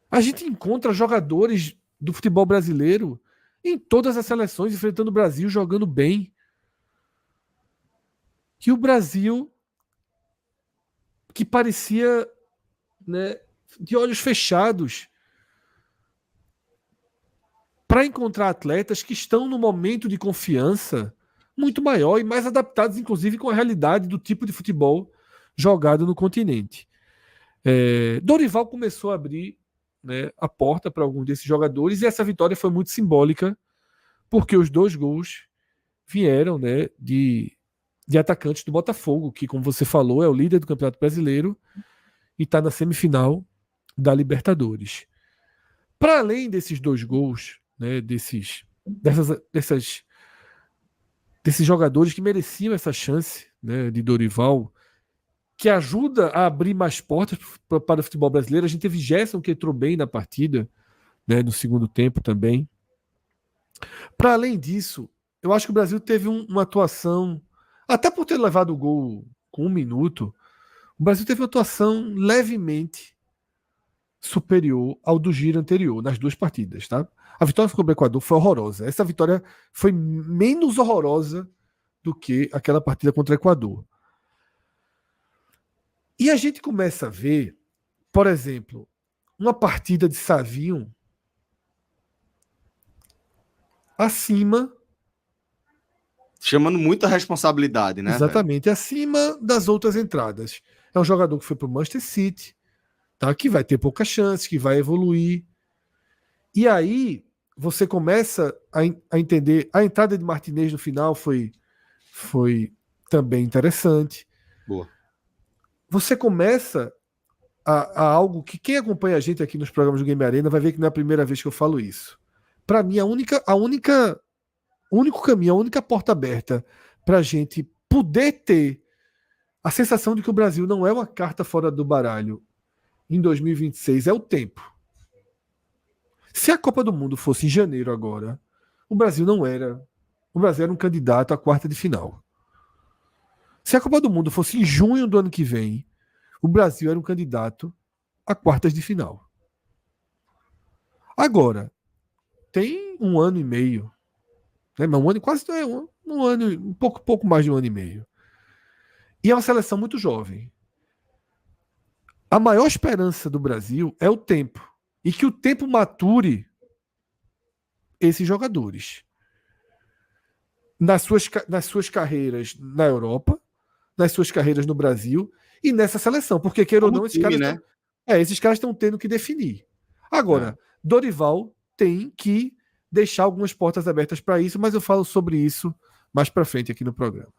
Speaker 3: A gente encontra jogadores do futebol brasileiro em todas as seleções enfrentando o Brasil, jogando bem. E o Brasil, que parecia, né, de olhos fechados, para encontrar atletas que estão num momento de confiança muito maior e mais adaptados, inclusive, com a realidade do tipo de futebol jogado no continente. Dorival começou a abrir, né, a porta para alguns desses jogadores, e essa vitória foi muito simbólica, porque os 2 gols vieram, né, de atacantes do Botafogo, que, como você falou, é o líder do Campeonato Brasileiro e está na semifinal da Libertadores. Para além desses 2 gols, né, desses jogadores que mereciam essa chance, né, de Dorival, que ajuda a abrir mais portas para o futebol brasileiro. A gente teve Gerson, que entrou bem na partida, né, no segundo tempo também. Para além disso, eu acho que o Brasil teve uma atuação, até por ter levado o gol com 1 minuto, o Brasil teve uma atuação levemente superior ao do giro anterior, nas 2 partidas, tá? A vitória contra o Equador foi horrorosa. Essa vitória foi menos horrorosa do que aquela partida contra o Equador. E a gente começa a ver, por exemplo, uma partida de Savinho acima...
Speaker 1: Chamando muita responsabilidade, né?
Speaker 3: Exatamente, acima das outras entradas. É um jogador que foi para o Manchester City, tá? Que vai ter pouca chance, que vai evoluir. E aí você começa a entender. A entrada de Martinez no final foi também interessante.
Speaker 1: Boa. Você
Speaker 3: começa a algo que quem acompanha a gente aqui nos programas do Game Arena vai ver que não é a primeira vez que eu falo isso. Para mim, o único caminho, a única porta aberta para a gente poder ter a sensação de que o Brasil não é uma carta fora do baralho em 2026 é o tempo. Se a Copa do Mundo fosse em janeiro agora, o Brasil não era. O Brasil era um candidato à quarta de final. Se a Copa do Mundo fosse em junho do ano que vem, o Brasil era um candidato a quartas de final. Agora, tem 1 ano e meio, né? Um ano, quase um ano, um pouco mais de 1 ano e meio. E é uma seleção muito jovem. A maior esperança do Brasil é o tempo. E que o tempo mature esses jogadores. Nas suas carreiras na Europa, nas suas carreiras no Brasil e nessa seleção. Porque, queira ou não, esses caras estão tendo que definir. Agora, Dorival tem que deixar algumas portas abertas para isso, mas eu falo sobre isso mais para frente aqui no programa.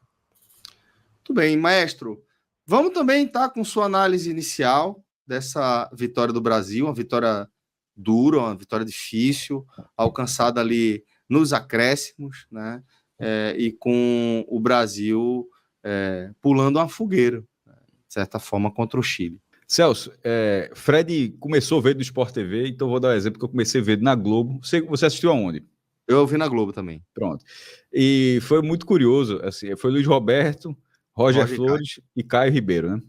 Speaker 1: Muito bem, maestro. Vamos também estar com sua análise inicial dessa vitória do Brasil, uma vitória dura, uma vitória difícil, alcançada ali nos acréscimos, né? E com o Brasil pulando uma fogueira, de certa forma, contra o Chile.
Speaker 2: Celso, Fred começou a ver do Sport TV, então vou dar um exemplo que eu comecei a ver na Globo. Você assistiu aonde?
Speaker 1: Eu vi na Globo também.
Speaker 2: Pronto. E foi muito curioso, assim, foi Luiz Roberto, Roger Flores e Caio Ribeiro, né?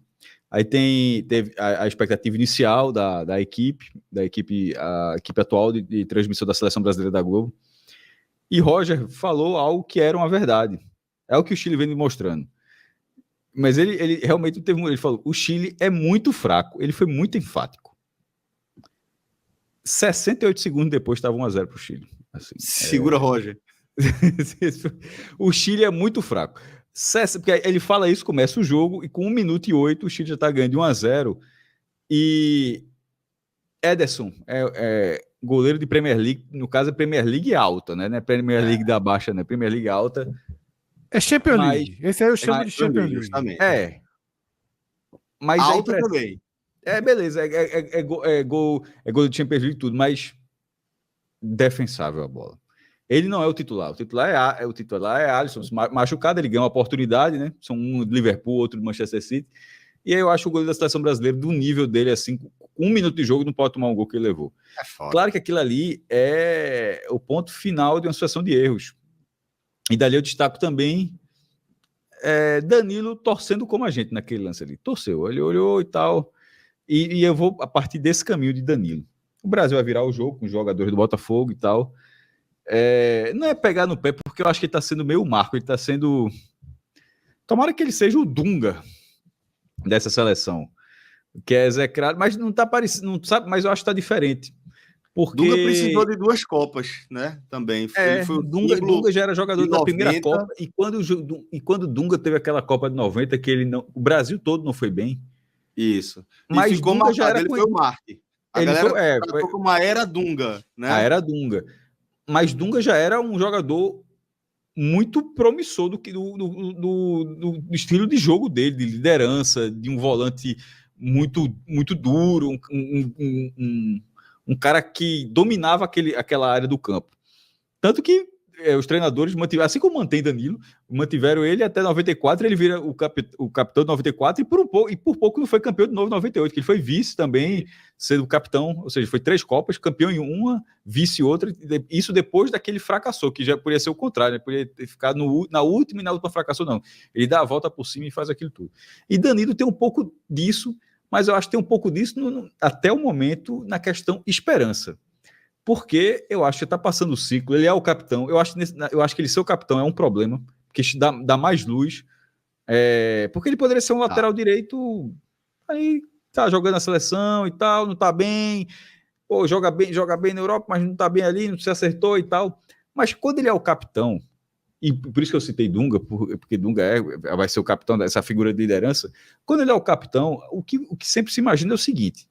Speaker 2: Aí teve a expectativa inicial da equipe, a equipe atual de transmissão da Seleção Brasileira da Globo. E Roger falou algo que era uma verdade. É o que o Chile vem mostrando. Mas ele realmente teve ele falou, o Chile é muito fraco. Ele foi muito enfático. 68 segundos depois estava 1-0 para o Chile. Assim,
Speaker 1: segura, Roger.
Speaker 2: O Chile é muito fraco. Porque ele fala isso, começa o jogo, e com 1 minuto e 8 o Chile já está ganhando de 1-0. E Ederson goleiro de Premier League, no caso é Premier League alta, né? Não é Premier League da baixa, né? Premier League alta.
Speaker 3: É Champions League. Esse aí eu chamo de Champions League.
Speaker 1: Justamente.
Speaker 2: Mas
Speaker 1: alta também.
Speaker 2: Beleza. Gol de Champions League e tudo, mas defensável a bola. Ele não é o titular. O titular é Alisson. Machucado, ele ganha uma oportunidade, né? São um de Liverpool, outro de Manchester City. E aí eu acho o goleiro da seleção brasileira, do nível dele, assim, com 1 minuto de jogo, não pode tomar um gol que ele levou. Claro que aquilo ali é o ponto final de uma sucessão de erros. E dali eu destaco também Danilo torcendo como a gente naquele lance ali. Torceu, ele olhou e tal. E eu vou a partir desse caminho de Danilo. O Brasil vai virar o jogo com os jogadores do Botafogo e tal. Não é pegar no pé, porque eu acho que ele está sendo meio marco. Ele está sendo... Tomara que ele seja o Dunga dessa seleção, que é execrado, mas não tá parecendo, não sabe, mas eu acho que tá diferente. Porque
Speaker 1: Dunga precisou de 2 Copas, né? Também.
Speaker 2: Dunga já era jogador da primeira Copa, e quando Dunga teve aquela Copa de 90, que ele não, o Brasil todo não foi bem.
Speaker 1: Isso.
Speaker 2: Mas
Speaker 1: e ficou
Speaker 2: Dunga já era
Speaker 1: ele foi o Marque. A galera tratou como a era Dunga, né?
Speaker 2: A era Dunga. Mas Dunga já era um jogador muito promissor do estilo de jogo dele, de liderança, de um volante muito, muito duro, um cara que dominava aquela área do campo. Tanto que os treinadores mantiveram, assim como mantém Danilo, mantiveram ele até 94, ele vira o capitão de 94 e por pouco não foi campeão de novo em 98, que ele foi vice também, sendo capitão, ou seja, foi 3 Copas, campeão em uma, vice em outra, isso depois daquele fracassou, que já poderia ser o contrário, né? Poderia ter ficado na última e na última fracassou, não. Ele dá a volta por cima e faz aquilo tudo. E Danilo tem um pouco disso, mas eu acho que tem um pouco disso até o momento na questão esperança. Porque eu acho que está passando o ciclo, ele é o capitão, eu acho que ele ser o capitão é um problema, porque dá mais luz, porque ele poderia ser um lateral direito, aí tá jogando a seleção e tal, não tá bem, pô, joga bem na Europa, mas não tá bem ali, não se acertou e tal, mas quando ele é o capitão, e por isso que eu citei Dunga, porque Dunga vai ser o capitão dessa figura de liderança, quando ele é o capitão, o que sempre se imagina é o seguinte,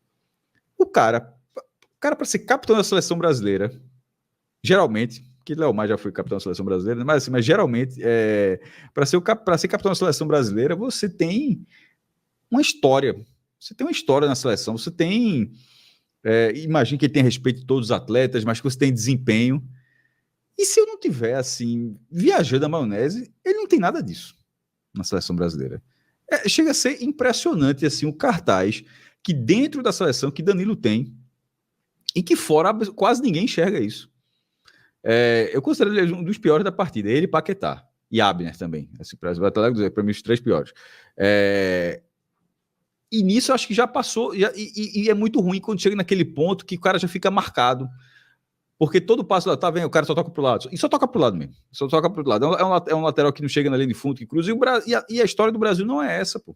Speaker 2: o cara para ser capitão da seleção brasileira, geralmente, que Léo Mar já foi capitão da seleção brasileira, mas geralmente, para ser capitão da seleção brasileira, você tem uma história. Você tem uma história na seleção, você tem. Imagina que ele tem respeito de todos os atletas, mas que você tem desempenho. E se eu não tiver, assim, viajando a maionese, ele não tem nada disso na seleção brasileira. Chega a ser impressionante, assim, o cartaz que dentro da seleção que Danilo tem, e que fora quase ninguém enxerga isso. Eu considero ele um dos piores da partida. Ele, Paquetá e Abner também. Assim, para mim, os 3 piores. E nisso eu acho que já passou. E é muito ruim quando chega naquele ponto que o cara já fica marcado. Porque todo passo lá, tá vendo? O cara só toca pro lado. E só toca pro lado mesmo. Só toca pro lado. É um lateral que não chega na linha de fundo, que cruza. E a história do Brasil não é essa, pô.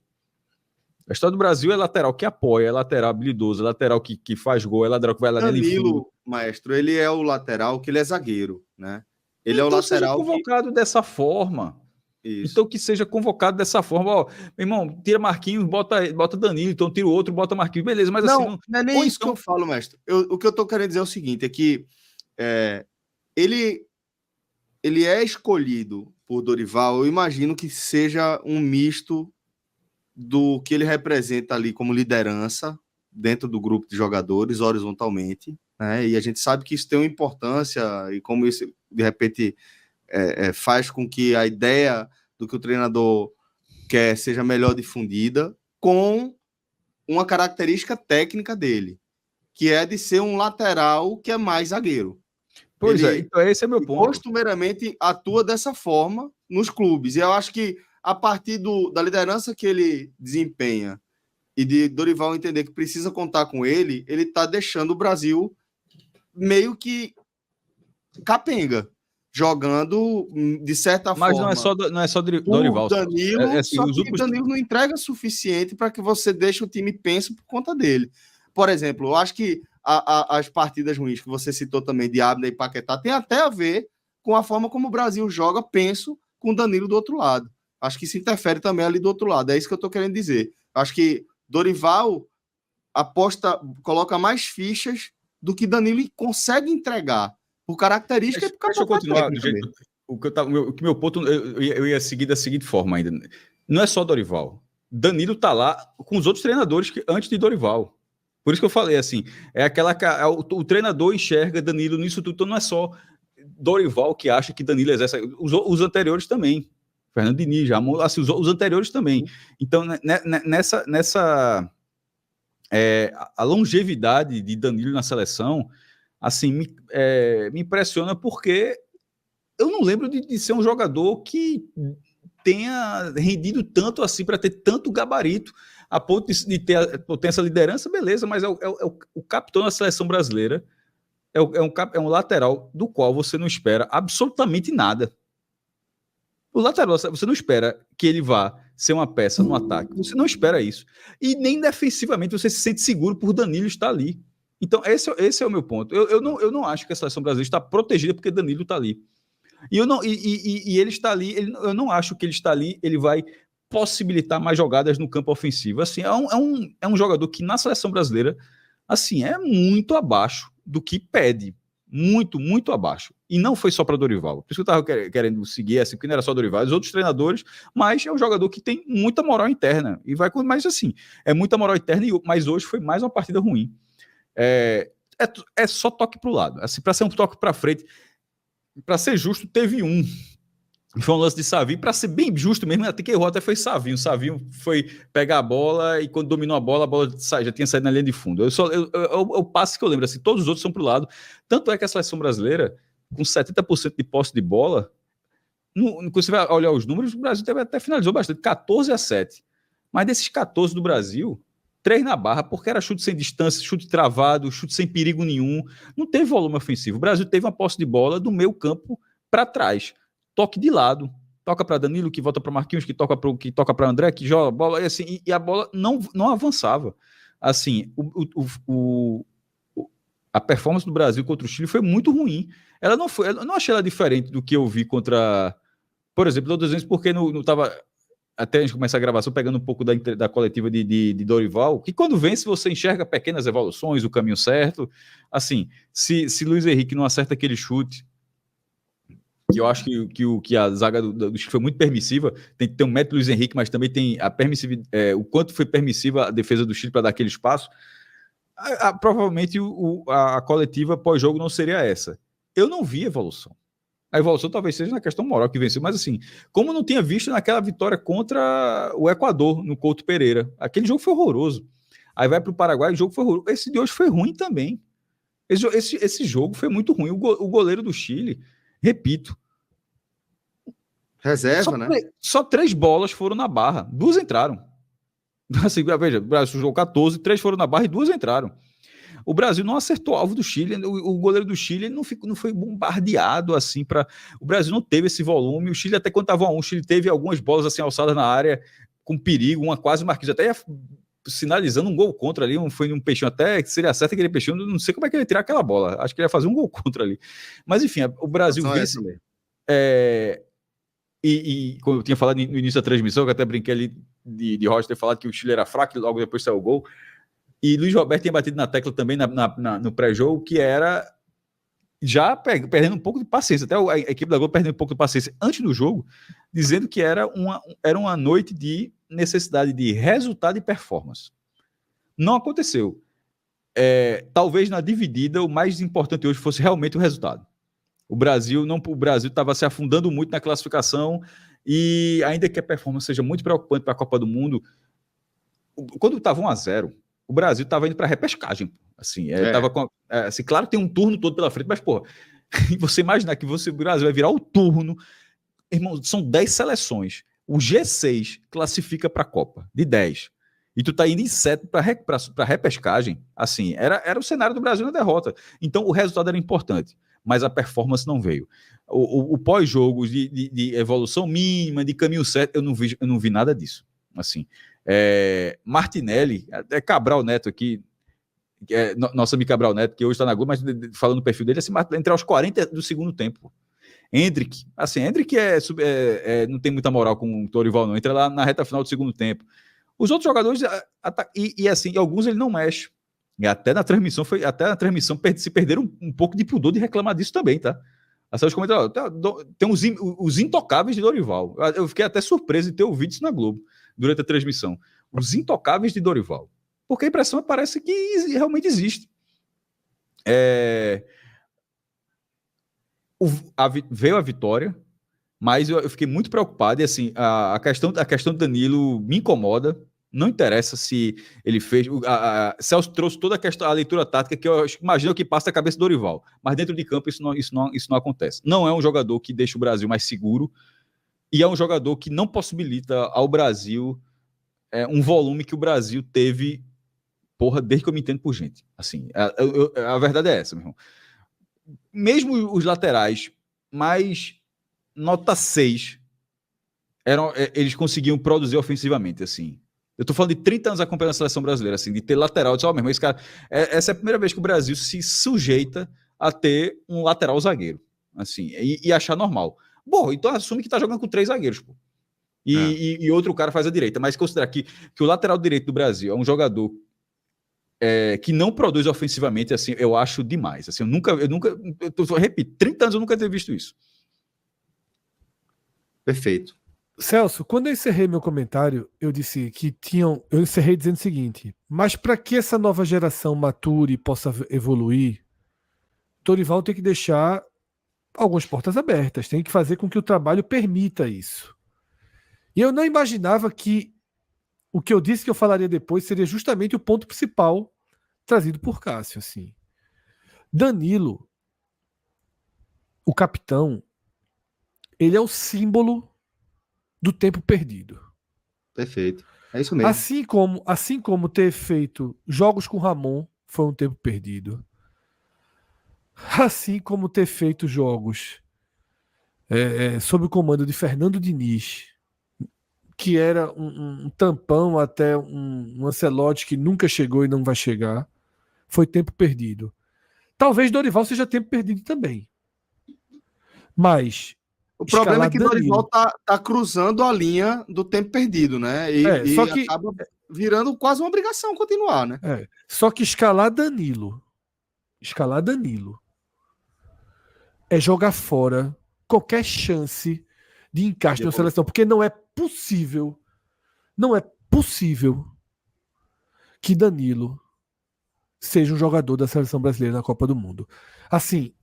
Speaker 2: A história do Brasil é lateral que apoia, é lateral habilidoso, é lateral que faz gol, é lateral que vai lá dentro de fundo.
Speaker 1: Maestro, ele é o lateral que ele é zagueiro, né? Ele
Speaker 2: então
Speaker 1: é o lateral
Speaker 2: seja convocado dessa forma. Isso. Então que seja convocado dessa forma. Ó, meu irmão, tira Marquinhos, bota Danilo, então tira o outro, bota Marquinhos. Beleza, mas
Speaker 1: não,
Speaker 2: assim...
Speaker 1: Não é nem isso que eu falo, mestre. O que eu tô querendo dizer é o seguinte, é que ele é escolhido por Dorival, eu imagino que seja um misto do que ele representa ali como liderança dentro do grupo de jogadores, horizontalmente, né? E a gente sabe que isso tem uma importância e como isso, de repente, faz com que a ideia do que o treinador quer seja melhor difundida, com uma característica técnica dele, que é de ser um lateral que é mais zagueiro.
Speaker 2: Pois então esse é meu ponto.
Speaker 1: Costumeiramente atua dessa forma nos clubes, e eu acho que a partir da liderança que ele desempenha e de Dorival entender que precisa contar com ele está deixando o Brasil meio que capenga, jogando de certa forma.
Speaker 2: Mas não é só Dorival.
Speaker 1: Danilo, só que Danilo não entrega suficiente para que você deixe o time penso por conta dele. Por exemplo, eu acho que as partidas ruins que você citou também de Abner e Paquetá tem até a ver com a forma como o Brasil joga, penso, com Danilo do outro lado. Acho que isso interfere também ali do outro lado. É isso que eu estou querendo dizer. Acho que Dorival coloca mais fichas do que Danilo consegue entregar. Por característica e por
Speaker 2: Deixa eu continuar do jeito. Meu ponto, eu ia seguir da seguinte forma ainda. Não é só Dorival. Danilo tá lá com os outros treinadores antes de Dorival. Por isso que eu falei assim, o treinador enxerga Danilo nisso tudo, então não é só Dorival que acha que Danilo exerce, os anteriores também. Fernando Diniz, assim, os anteriores também. Então, nessa a longevidade de Danilo na seleção, assim, me impressiona porque eu não lembro de ser um jogador que tenha rendido tanto assim para ter tanto gabarito a ponto de ter essa liderança, beleza, mas o capitão da seleção brasileira é um lateral do qual você não espera absolutamente nada. O lateral, você não espera que ele vá ser uma peça no ataque. Você não espera isso. E nem defensivamente você se sente seguro por Danilo estar ali. Então, esse é o meu ponto. Eu não acho que a seleção brasileira está protegida porque Danilo está ali. E ele está ali, eu não acho que ele está ali, ele vai possibilitar mais jogadas no campo ofensivo. Assim, é um jogador que na seleção brasileira assim, é muito abaixo do que pede. Muito, muito abaixo. E não foi só para Dorival. Por isso que eu estava querendo seguir, assim, porque não era só Dorival, os outros treinadores, mas é um jogador que tem muita moral interna. E vai com mais assim, é muita moral interna, mas hoje foi mais uma partida ruim. É só toque para o lado. Assim, para ser um toque para frente, para ser justo, teve um. Foi um lance de Savinho, para ser bem justo mesmo, até que errou, até foi Savinho. Savinho foi pegar a bola e quando dominou a bola já tinha saído na linha de fundo. O passe que eu lembro, assim, todos os outros são pro lado. Tanto é que a seleção brasileira, com 70% de posse de bola, quando você vai olhar os números, o Brasil até finalizou bastante, 14-7. Mas desses 14 do Brasil, 3 na barra, porque era chute sem distância, chute travado, chute sem perigo nenhum. Não teve volume ofensivo. O Brasil teve uma posse de bola do meio campo para trás. Toque de lado. Toca para Danilo, que volta para Marquinhos, que toca para André, que joga a bola. E, assim, e a bola não avançava. Assim, a performance do Brasil contra o Chile foi muito ruim. Ela não foi, eu não achei ela diferente do que eu vi contra... Por exemplo, outras vezes, porque não estava... Até a gente começar a gravação, pegando um pouco da coletiva de Dorival, que quando vence você enxerga pequenas evoluções, o caminho certo. Assim, se Luiz Henrique não acerta aquele chute, que eu acho que a zaga do Chile foi muito permissiva, tem que ter um método Luiz Henrique, mas também tem a permissividade, o quanto foi permissiva a defesa do Chile para dar aquele espaço. Provavelmente a coletiva pós-jogo não seria essa. Eu não vi evolução. A evolução talvez seja na questão moral que venceu, mas assim, como não tinha visto naquela vitória contra o Equador, no Couto Pereira, aquele jogo foi horroroso. Aí vai para o Paraguai, o jogo foi horroroso. Esse de hoje foi ruim também. Esse jogo foi muito ruim. O goleiro do Chile, repito,
Speaker 1: Reserva, né?
Speaker 2: Só 3 bolas foram na barra, 2 entraram. Assim, veja, o Brasil jogou 14, 3 foram na barra e 2 entraram. O Brasil não acertou o alvo do Chile, o goleiro do Chile não foi bombardeado assim para. O Brasil não teve esse volume. O Chile, até quando estava 1-1, o Chile teve algumas bolas assim alçadas na área com perigo, uma quase Marquinhos até ia sinalizando um gol contra ali, foi um peixinho até, que se ele acerta aquele peixinho, não sei como é que ele ia tirar aquela bola. Acho que ele ia fazer um gol contra ali. Mas enfim, o Brasil vence. Como eu tinha falado no início da transmissão, que eu até brinquei ali de Rocha ter falado que o Chile era fraco e logo depois saiu o gol. E Luiz Roberto tinha batido na tecla também no pré-jogo, que era já perdendo um pouco de paciência, até a equipe da Globo perdendo um pouco de paciência antes do jogo, dizendo que era uma noite de necessidade de resultado e performance. Não aconteceu. Talvez na dividida o mais importante hoje fosse realmente o resultado. O Brasil estava se afundando muito na classificação e ainda que a performance seja muito preocupante para a Copa do Mundo, quando estava 1-0, o Brasil estava indo para a repescagem. Assim, assim, claro que tem um turno todo pela frente, mas, porra, você imaginar que o Brasil vai virar o turno, irmão, são 10 seleções. O G6 classifica para a Copa, de 10. E tu tá indo em 7 para repescagem. Assim, era o cenário do Brasil na derrota. Então, o resultado era importante, mas a performance não veio. O pós-jogo de evolução mínima, de caminho certo, eu não vi nada disso. Assim, Martinelli, até Cabral Neto aqui, nosso amigo Cabral Neto, que hoje está na Globo, mas falando do perfil dele, assim, entre aos 40 do segundo tempo. Hendrick não tem muita moral com o Dorival, não. Entra lá na reta final do segundo tempo. Os outros jogadores, assim, alguns ele não mexe. E até na transmissão se perderam um pouco de pudor de reclamar disso também, tá? Assim, os comentários, tem os intocáveis de Dorival. Eu fiquei até surpreso de ter ouvido isso na Globo durante a transmissão. Os intocáveis de Dorival. Porque a impressão parece que realmente existe. Veio a vitória, mas eu fiquei muito preocupado. E assim, a questão do Danilo me incomoda. Não interessa se ele fez. Celso trouxe toda a leitura tática que eu imagino que passa a cabeça do Dorival. Mas dentro de campo isso não acontece. Não é um jogador que deixa o Brasil mais seguro e é um jogador que não possibilita ao Brasil um volume que o Brasil teve, desde que eu me entendo por gente. Assim, a verdade é essa, meu irmão. Mesmo os laterais, mais nota 6, eles conseguiam produzir ofensivamente, assim. Eu tô falando de 30 anos acompanhando a seleção brasileira, assim, de ter lateral. Eu disse, meu irmão, esse cara... essa é a primeira vez que o Brasil se sujeita a ter um lateral zagueiro, assim, e achar normal. Bom, então assume que tá jogando com 3 zagueiros, pô. E outro cara faz a direita. Mas considerar que o lateral direito do Brasil é um jogador que não produz ofensivamente, assim, eu acho demais. Assim, repito, 30 anos eu nunca tinha visto isso.
Speaker 1: Perfeito.
Speaker 3: Celso, quando eu encerrei meu comentário, eu disse que eu encerrei dizendo o seguinte: mas para que essa nova geração mature e possa evoluir, Dorival tem que deixar algumas portas abertas, tem que fazer com que o trabalho permita isso. E eu não imaginava que o que eu disse que eu falaria depois seria justamente o ponto principal trazido por Cássio. Assim. Danilo, o capitão, ele é o símbolo do tempo perdido.
Speaker 1: Perfeito. É isso mesmo.
Speaker 3: Assim como ter feito jogos com Ramon foi um tempo perdido. Assim como ter feito jogos sob o comando de Fernando Diniz, que era um tampão até um Ancelotti que nunca chegou e não vai chegar, foi tempo perdido. Talvez Dorival seja tempo perdido também. Mas
Speaker 1: o problema é que Dorival tá cruzando a linha do tempo perdido, né? E
Speaker 3: só que
Speaker 1: acaba virando quase uma obrigação continuar, né?
Speaker 3: Só que escalar Danilo é jogar fora qualquer chance de encaixe na seleção, porque não é possível que Danilo seja um jogador da seleção brasileira na Copa do Mundo. Assim,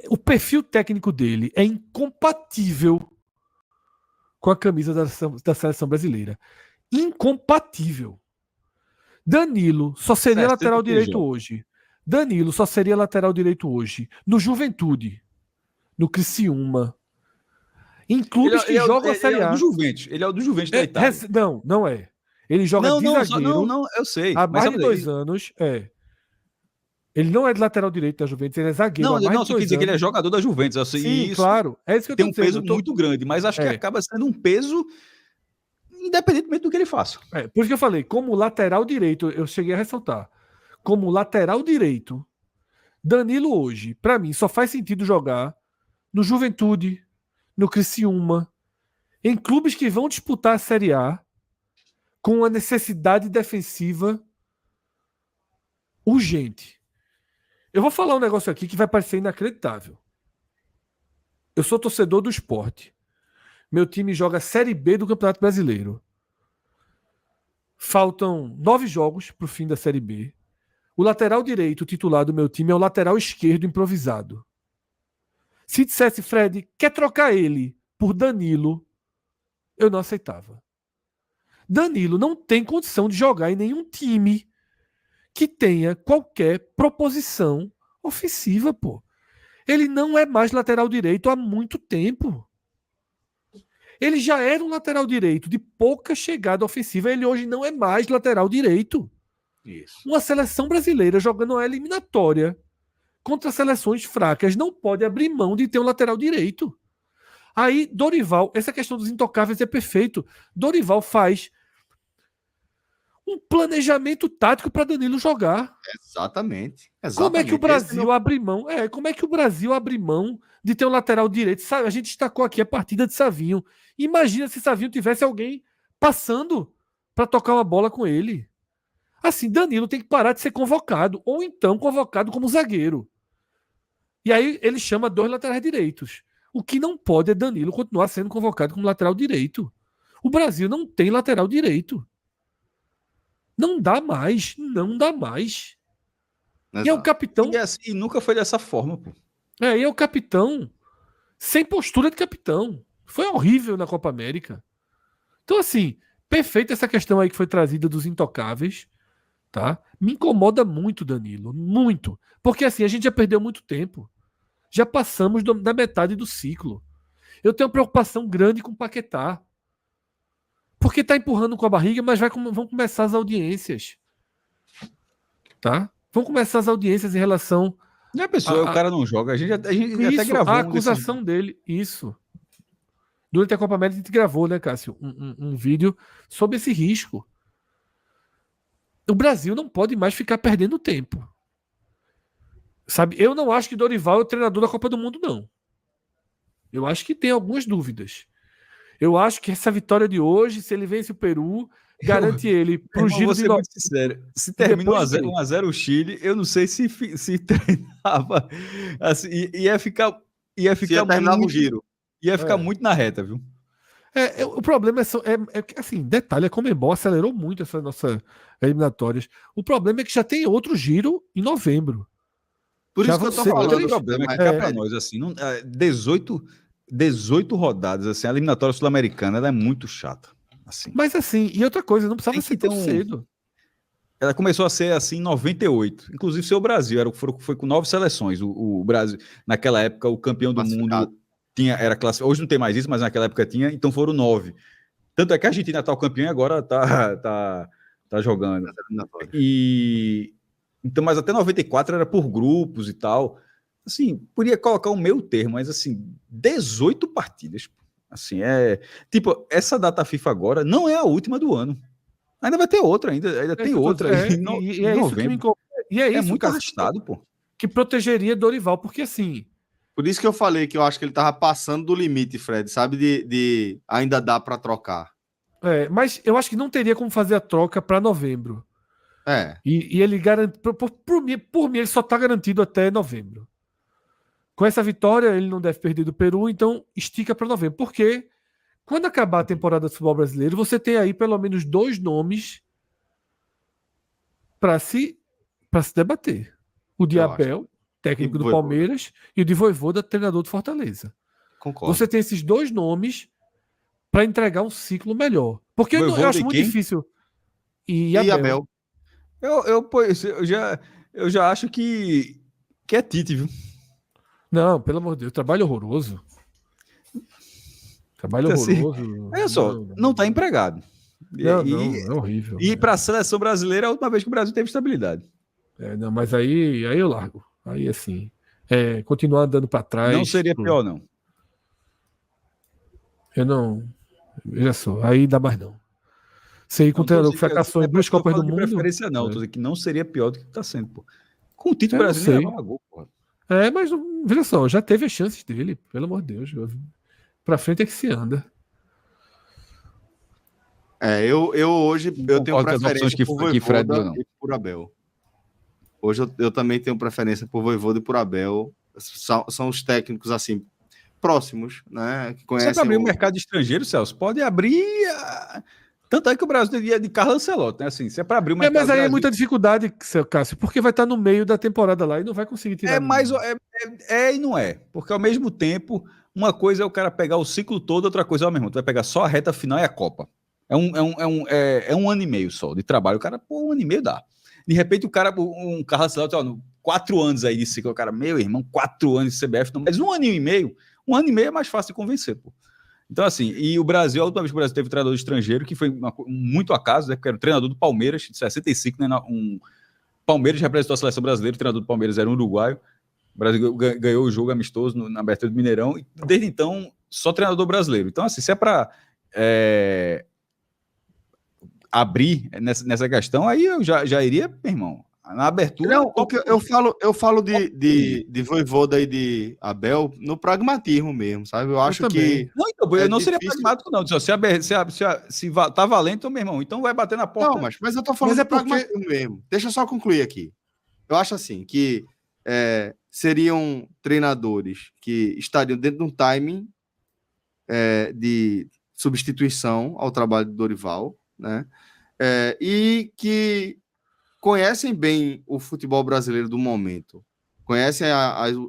Speaker 3: o perfil técnico dele é incompatível com a camisa da seleção brasileira. Incompatível. Danilo só seria lateral direito hoje. Danilo só seria lateral direito hoje no Juventude, no Criciúma, em clubes que jogam a Série A.
Speaker 2: Ele é o do Juventus da Itália.
Speaker 3: Não é. Ele joga de zagueiro.
Speaker 2: Não, eu sei.
Speaker 3: Há mais de 2 anos. Ele não é de lateral direito da Juventus, ele é zagueiro.
Speaker 2: Não, só quer dizer que ele é jogador da Juventus. Eu sei.
Speaker 3: Sim,
Speaker 2: isso
Speaker 3: claro. É isso que eu tô
Speaker 2: tem um peso muito grande, mas acho que acaba sendo um peso independentemente do que ele faça.
Speaker 3: Por isso que eu falei, como lateral direito, eu cheguei a ressaltar. Como lateral direito, Danilo hoje, para mim, só faz sentido jogar no Juventude, no Criciúma, em clubes que vão disputar a Série A com uma necessidade defensiva urgente. Eu vou falar um negócio aqui que vai parecer inacreditável. Eu sou torcedor do Sport. Meu time joga a Série B do Campeonato Brasileiro. Faltam 9 jogos para o fim da Série B. O lateral direito titular do meu time é o lateral esquerdo improvisado. Se dissesse, Fred, quer trocar ele por Danilo, eu não aceitava. Danilo não tem condição de jogar em nenhum time que tenha qualquer proposição ofensiva, pô. Ele não é mais lateral direito há muito tempo. Ele já era um lateral direito de pouca chegada ofensiva. Ele hoje não é mais lateral direito.
Speaker 2: Isso.
Speaker 3: Uma seleção brasileira jogando uma eliminatória contra seleções fracas não pode abrir mão de ter um lateral direito. Aí, Dorival, essa questão dos intocáveis é perfeito. Dorival faz um planejamento tático para Danilo jogar.
Speaker 1: Exatamente.
Speaker 3: Como é que o Brasil abre mão? Como é que o Brasil abre mão de ter um lateral direito? A gente destacou aqui a partida de Savinho. Imagina se Savinho tivesse alguém passando para tocar uma bola com ele. Assim, Danilo tem que parar de ser convocado, ou então convocado como zagueiro. E aí ele chama 2 laterais direitos. O que não pode é Danilo continuar sendo convocado como lateral direito. O Brasil não tem lateral direito. Não dá mais.
Speaker 1: Exato.
Speaker 3: E é o capitão.
Speaker 2: E nunca foi dessa forma, pô.
Speaker 3: E é o capitão sem postura de capitão. Foi horrível na Copa América. Então, assim, perfeita essa questão aí que foi trazida dos intocáveis. Tá? Me incomoda muito, Danilo. Muito. Porque assim, a gente já perdeu muito tempo. Já passamos da metade do ciclo. Eu tenho uma preocupação grande com o Paquetá. Porque tá empurrando com a barriga, mas vão começar as audiências. Tá? Vão começar as audiências em relação...
Speaker 2: Não é pessoa, o cara não joga. A gente até gravou
Speaker 3: a acusação dele. Isso. Durante a Copa América a gente gravou, né, Cássio? Um vídeo sobre esse risco. O Brasil não pode mais ficar perdendo tempo. Sabe? Eu não acho que Dorival é o treinador da Copa do Mundo, não. Eu acho que tem algumas dúvidas. Eu acho que essa vitória de hoje, se ele vence o Peru, garante ele pro giro de...
Speaker 2: muito sincero. Se termina 1x0 o Chile, eu não sei se treinava. Assim, ia ficar
Speaker 1: muito,
Speaker 2: o giro. Ia ficar muito na reta, viu?
Speaker 3: O problema é assim, detalhe, a Conmebol acelerou muito essas nossas eliminatórias. O problema é que já tem outro giro em novembro.
Speaker 1: Por
Speaker 3: Já
Speaker 1: isso que eu
Speaker 3: vão
Speaker 1: tô
Speaker 3: ser
Speaker 1: falando.
Speaker 2: O problema é que cá
Speaker 3: É.
Speaker 2: pra nós, assim, 18 rodadas, assim, a eliminatória sul-americana ela é muito chata. Assim.
Speaker 3: Mas assim, e outra coisa, não precisava
Speaker 2: Tem
Speaker 3: ser
Speaker 2: que ter
Speaker 3: tão cedo.
Speaker 2: Ela começou a ser assim em 98. Inclusive, seu Brasil foi com 9 seleções. O Brasil, naquela época, o campeão do mundo era classificado. Hoje não tem mais isso, mas naquela época tinha, então foram 9. Tanto é que a Argentina está o campeão e agora tá jogando. Então, mas até 94 era por grupos e tal. Assim, podia colocar um meio termo, mas assim, 18 partidas. Assim, tipo, essa data FIFA agora não é a última do ano. Ainda vai ter outra, ainda tem outra.
Speaker 3: E é isso que me incomoda. E é isso,
Speaker 2: muito
Speaker 3: Cássio,
Speaker 2: arrastado, pô.
Speaker 3: que protegeria Dorival, porque assim.
Speaker 1: Por isso que eu falei que eu acho que ele tava passando do limite, Fred, sabe? De ainda dá para trocar.
Speaker 3: Mas eu acho que não teria como fazer a troca para novembro. E ele garante. Por mim, ele só está garantido até novembro. Com essa vitória, ele não deve perder do Peru, então estica para novembro. Porque quando acabar a temporada do futebol brasileiro, você tem aí pelo menos 2 nomes para se debater. O de Abel, técnico do Palmeiras, e o de Vojvoda, treinador do Fortaleza.
Speaker 1: Concordo.
Speaker 3: Você tem esses 2 nomes para entregar um ciclo melhor. Porque eu acho muito difícil. E Abel.
Speaker 2: Eu já acho que é Tite, viu?
Speaker 3: Não, pelo amor de Deus, trabalho horroroso. Trabalho horroroso.
Speaker 2: Olha só, não tá empregado.
Speaker 3: Não, é horrível.
Speaker 2: E para a seleção brasileira, é a última vez que o Brasil teve estabilidade.
Speaker 3: Não, mas aí eu largo. Aí assim, continuar andando para trás.
Speaker 2: Não seria pior, não.
Speaker 3: Eu não. Veja só, aí dá mais não. Você ir com o treinador que fracassou em 2 Copas do Mundo.
Speaker 2: Preferência não, tô dizendo que não seria pior do que está sendo, pô. Com o título brasileiro, não gol, porra.
Speaker 3: Mas veja só, já teve as chances dele, pelo amor de Deus. Pra frente é que se anda.
Speaker 1: Eu hoje tenho preferência por Vojvoda e por Abel. Hoje eu também tenho preferência por Vojvoda e por Abel. São os técnicos assim próximos, né? Que conhecem.
Speaker 2: Você abrir o mercado estrangeiro, Celso, pode abrir. Tanto é que o Brasil teria de Carlo Ancelotti, né? Assim, se é para abrir o mercado.
Speaker 3: Mas aí é muita dificuldade, seu Cássio, porque vai estar no meio da temporada lá e não vai conseguir tirar.
Speaker 2: E não é. Porque ao mesmo tempo, uma coisa é o cara pegar o ciclo todo, outra coisa é o mesmo. Tu vai pegar só a reta final e a Copa. É um ano e meio só de trabalho. O cara, 1 ano e meio dá. De repente, um Carlo Ancelotti, 4 anos aí de ciclo. O cara, meu irmão, 4 anos de CBF, não, mas 1 ano e meio. 1 ano e meio é mais fácil de convencer, pô. Então, assim, e o Brasil, a última vez que o Brasil teve treinador estrangeiro, que foi muito acaso, né? Porque era o treinador do Palmeiras, de 65, né? Palmeiras representou a seleção brasileira, o treinador do Palmeiras era um uruguaio. O Brasil ganhou o jogo amistoso na abertura do Mineirão, e desde então, só treinador brasileiro. Então, assim, se é para abrir nessa questão, aí eu já iria, meu irmão, na abertura.
Speaker 1: Não, o que eu falo de Vojvoda e de Abel no pragmatismo mesmo, sabe? Eu acho que.
Speaker 2: Não, eu não seria pragmático, não. Se tá valendo, então, meu irmão, então vai bater na porta.
Speaker 1: Não, mas eu tô falando de pragmatismo mesmo. Deixa eu só concluir aqui. Eu acho assim que seriam treinadores que estariam dentro de um timing de substituição ao trabalho do Dorival, né? E que conhecem bem o futebol brasileiro do momento, conhecem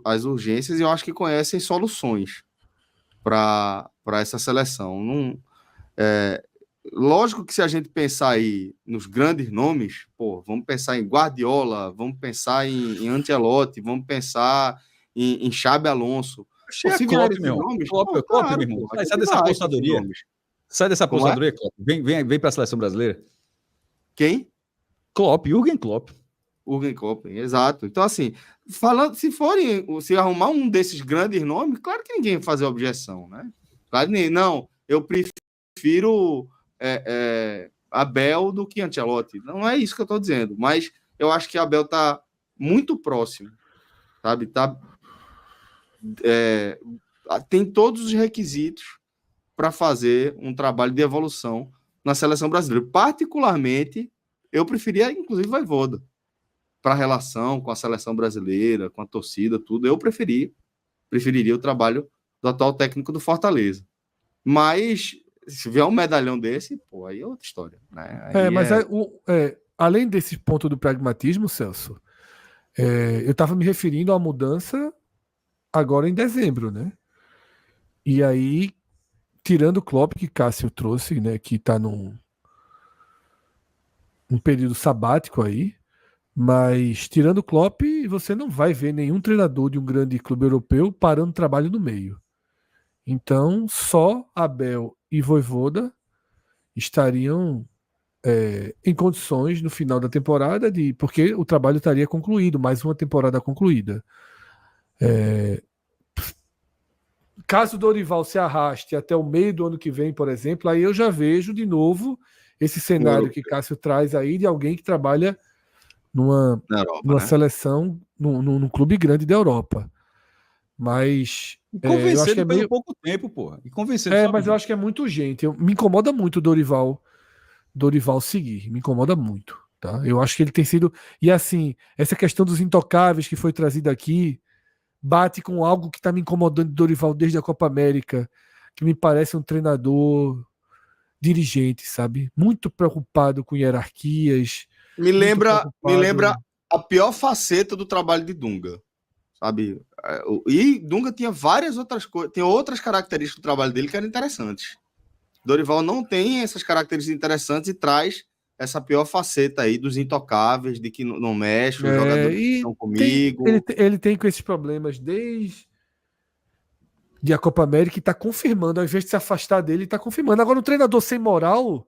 Speaker 1: as urgências e eu acho que conhecem soluções para essa seleção. Lógico que se a gente pensar aí nos grandes nomes, vamos pensar em Guardiola, vamos pensar em Ancelotti, vamos pensar em Xabi Alonso.
Speaker 2: Se Klopp, meu irmão. Sai dessa apostadoria. Sai dessa apostadoria, Klopp. Vem para a seleção brasileira.
Speaker 1: Quem?
Speaker 2: Klopp, Jürgen Klopp.
Speaker 1: Jürgen Klopp, exato. Então, assim, se arrumar um desses grandes nomes, claro que ninguém vai fazer objeção, né? Claro que não, eu prefiro Abel do que Ancelotti. Não é isso que eu estou dizendo, mas eu acho que Abel está muito próximo, sabe? Tem todos os requisitos para fazer um trabalho de evolução na seleção brasileira. Particularmente, eu preferia, inclusive, Vojvoda para a relação com a seleção brasileira, com a torcida, tudo. Eu preferiria o trabalho do atual técnico do Fortaleza. Mas, se vier um medalhão desse, aí é outra história. Né?
Speaker 3: Além desse ponto do pragmatismo, Celso, Eu estava me referindo à mudança agora em dezembro, né? E aí, tirando o Klopp que Cássio trouxe, né? Que está num período sabático aí, mas tirando o Klopp, você não vai ver nenhum treinador de um grande clube europeu parando o trabalho no meio. Então, só Abel e Vojvoda estariam em condições no final da temporada porque o trabalho estaria concluído, mais uma temporada concluída. Caso o Dorival se arraste até o meio do ano que vem, por exemplo, aí eu já vejo de novo esse cenário que Cássio traz aí de alguém que trabalha numa
Speaker 1: Europa, né?
Speaker 3: seleção, num clube grande da Europa. Mas eu acho que é meio
Speaker 2: pouco tempo, porra. E convencendo
Speaker 3: mas eu acho que é muito urgente. Me incomoda muito o Dorival seguir. Me incomoda muito, tá? Eu acho que ele tem sido... E assim, essa questão dos intocáveis que foi trazida aqui bate com algo que está me incomodando de Dorival desde a Copa América, que me parece um treinador dirigente, sabe? Muito preocupado com hierarquias.
Speaker 1: Me lembra a pior faceta do trabalho de Dunga, sabe? E Dunga tinha várias outras coisas, tem outras características do trabalho dele que eram interessantes. Dorival não tem essas características interessantes e traz essa pior faceta aí dos intocáveis, de que não mexe, os jogadores que estão comigo.
Speaker 3: Ele tem com esses problemas desde a Copa América e está confirmando, ao invés de se afastar dele, está confirmando. Agora, um treinador sem moral,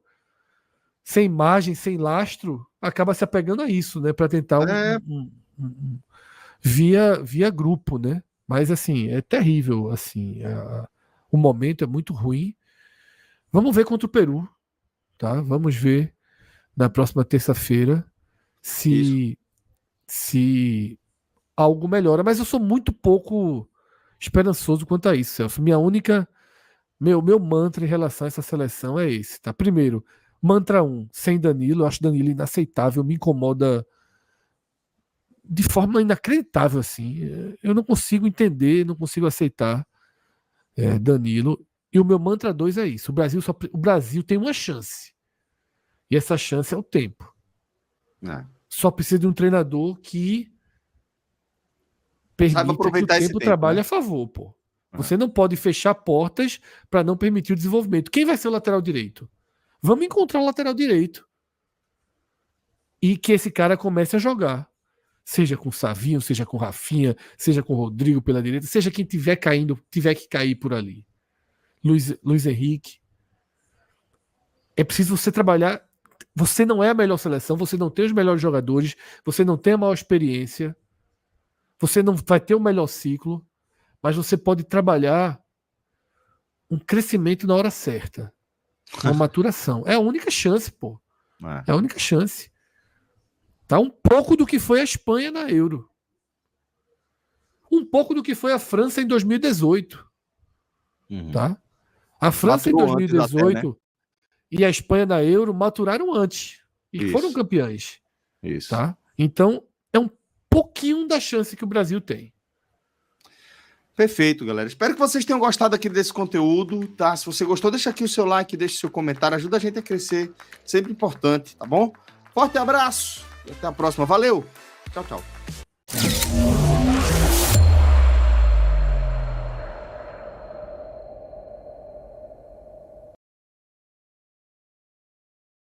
Speaker 3: sem imagem, sem lastro, acaba se apegando a isso, né? Para tentar via grupo, né? Mas assim, é terrível, assim, o momento é muito ruim. Vamos ver contra o Peru, tá? Vamos ver na próxima terça-feira se algo melhora. Mas eu sou muito pouco esperançoso quanto a isso, Celso. Meu mantra em relação a essa seleção é esse, tá? Primeiro, mantra 1, sem Danilo, eu acho Danilo inaceitável, me incomoda de forma inacreditável, assim. Eu não consigo entender, não consigo aceitar Danilo. E o meu mantra 2 é isso. O Brasil tem uma chance. E essa chance é o tempo. Só precisa de um treinador que permita que o tempo trabalhe a favor, pô. Você não pode fechar portas para não permitir o desenvolvimento. Quem vai ser o lateral direito? Vamos encontrar o lateral direito. E que esse cara comece a jogar. Seja com o Savinho, seja com o Rafinha, seja com o Rodrigo pela direita, seja quem tiver que cair por ali. Luiz Henrique. É preciso você trabalhar. Você não é a melhor seleção, você não tem os melhores jogadores, você não tem a maior experiência, você não vai ter o melhor ciclo, mas você pode trabalhar um crescimento na hora certa. Uma maturação. É a única chance, pô. É a única chance. Tá um pouco do que foi a Espanha na Euro. Um pouco do que foi a França em 2018. Tá? A França em 2018 até, né? E a Espanha na Euro maturaram antes. E foram campeãs.
Speaker 2: Isso.
Speaker 3: Tá? Então, é um pouquinho da chance que o Brasil tem.
Speaker 1: Perfeito, galera. Espero que vocês tenham gostado aqui desse conteúdo, tá? Se você gostou, deixa aqui o seu like, deixa o seu comentário, ajuda a gente a crescer. Sempre importante, tá bom? Forte abraço e até a próxima. Valeu! Tchau, tchau.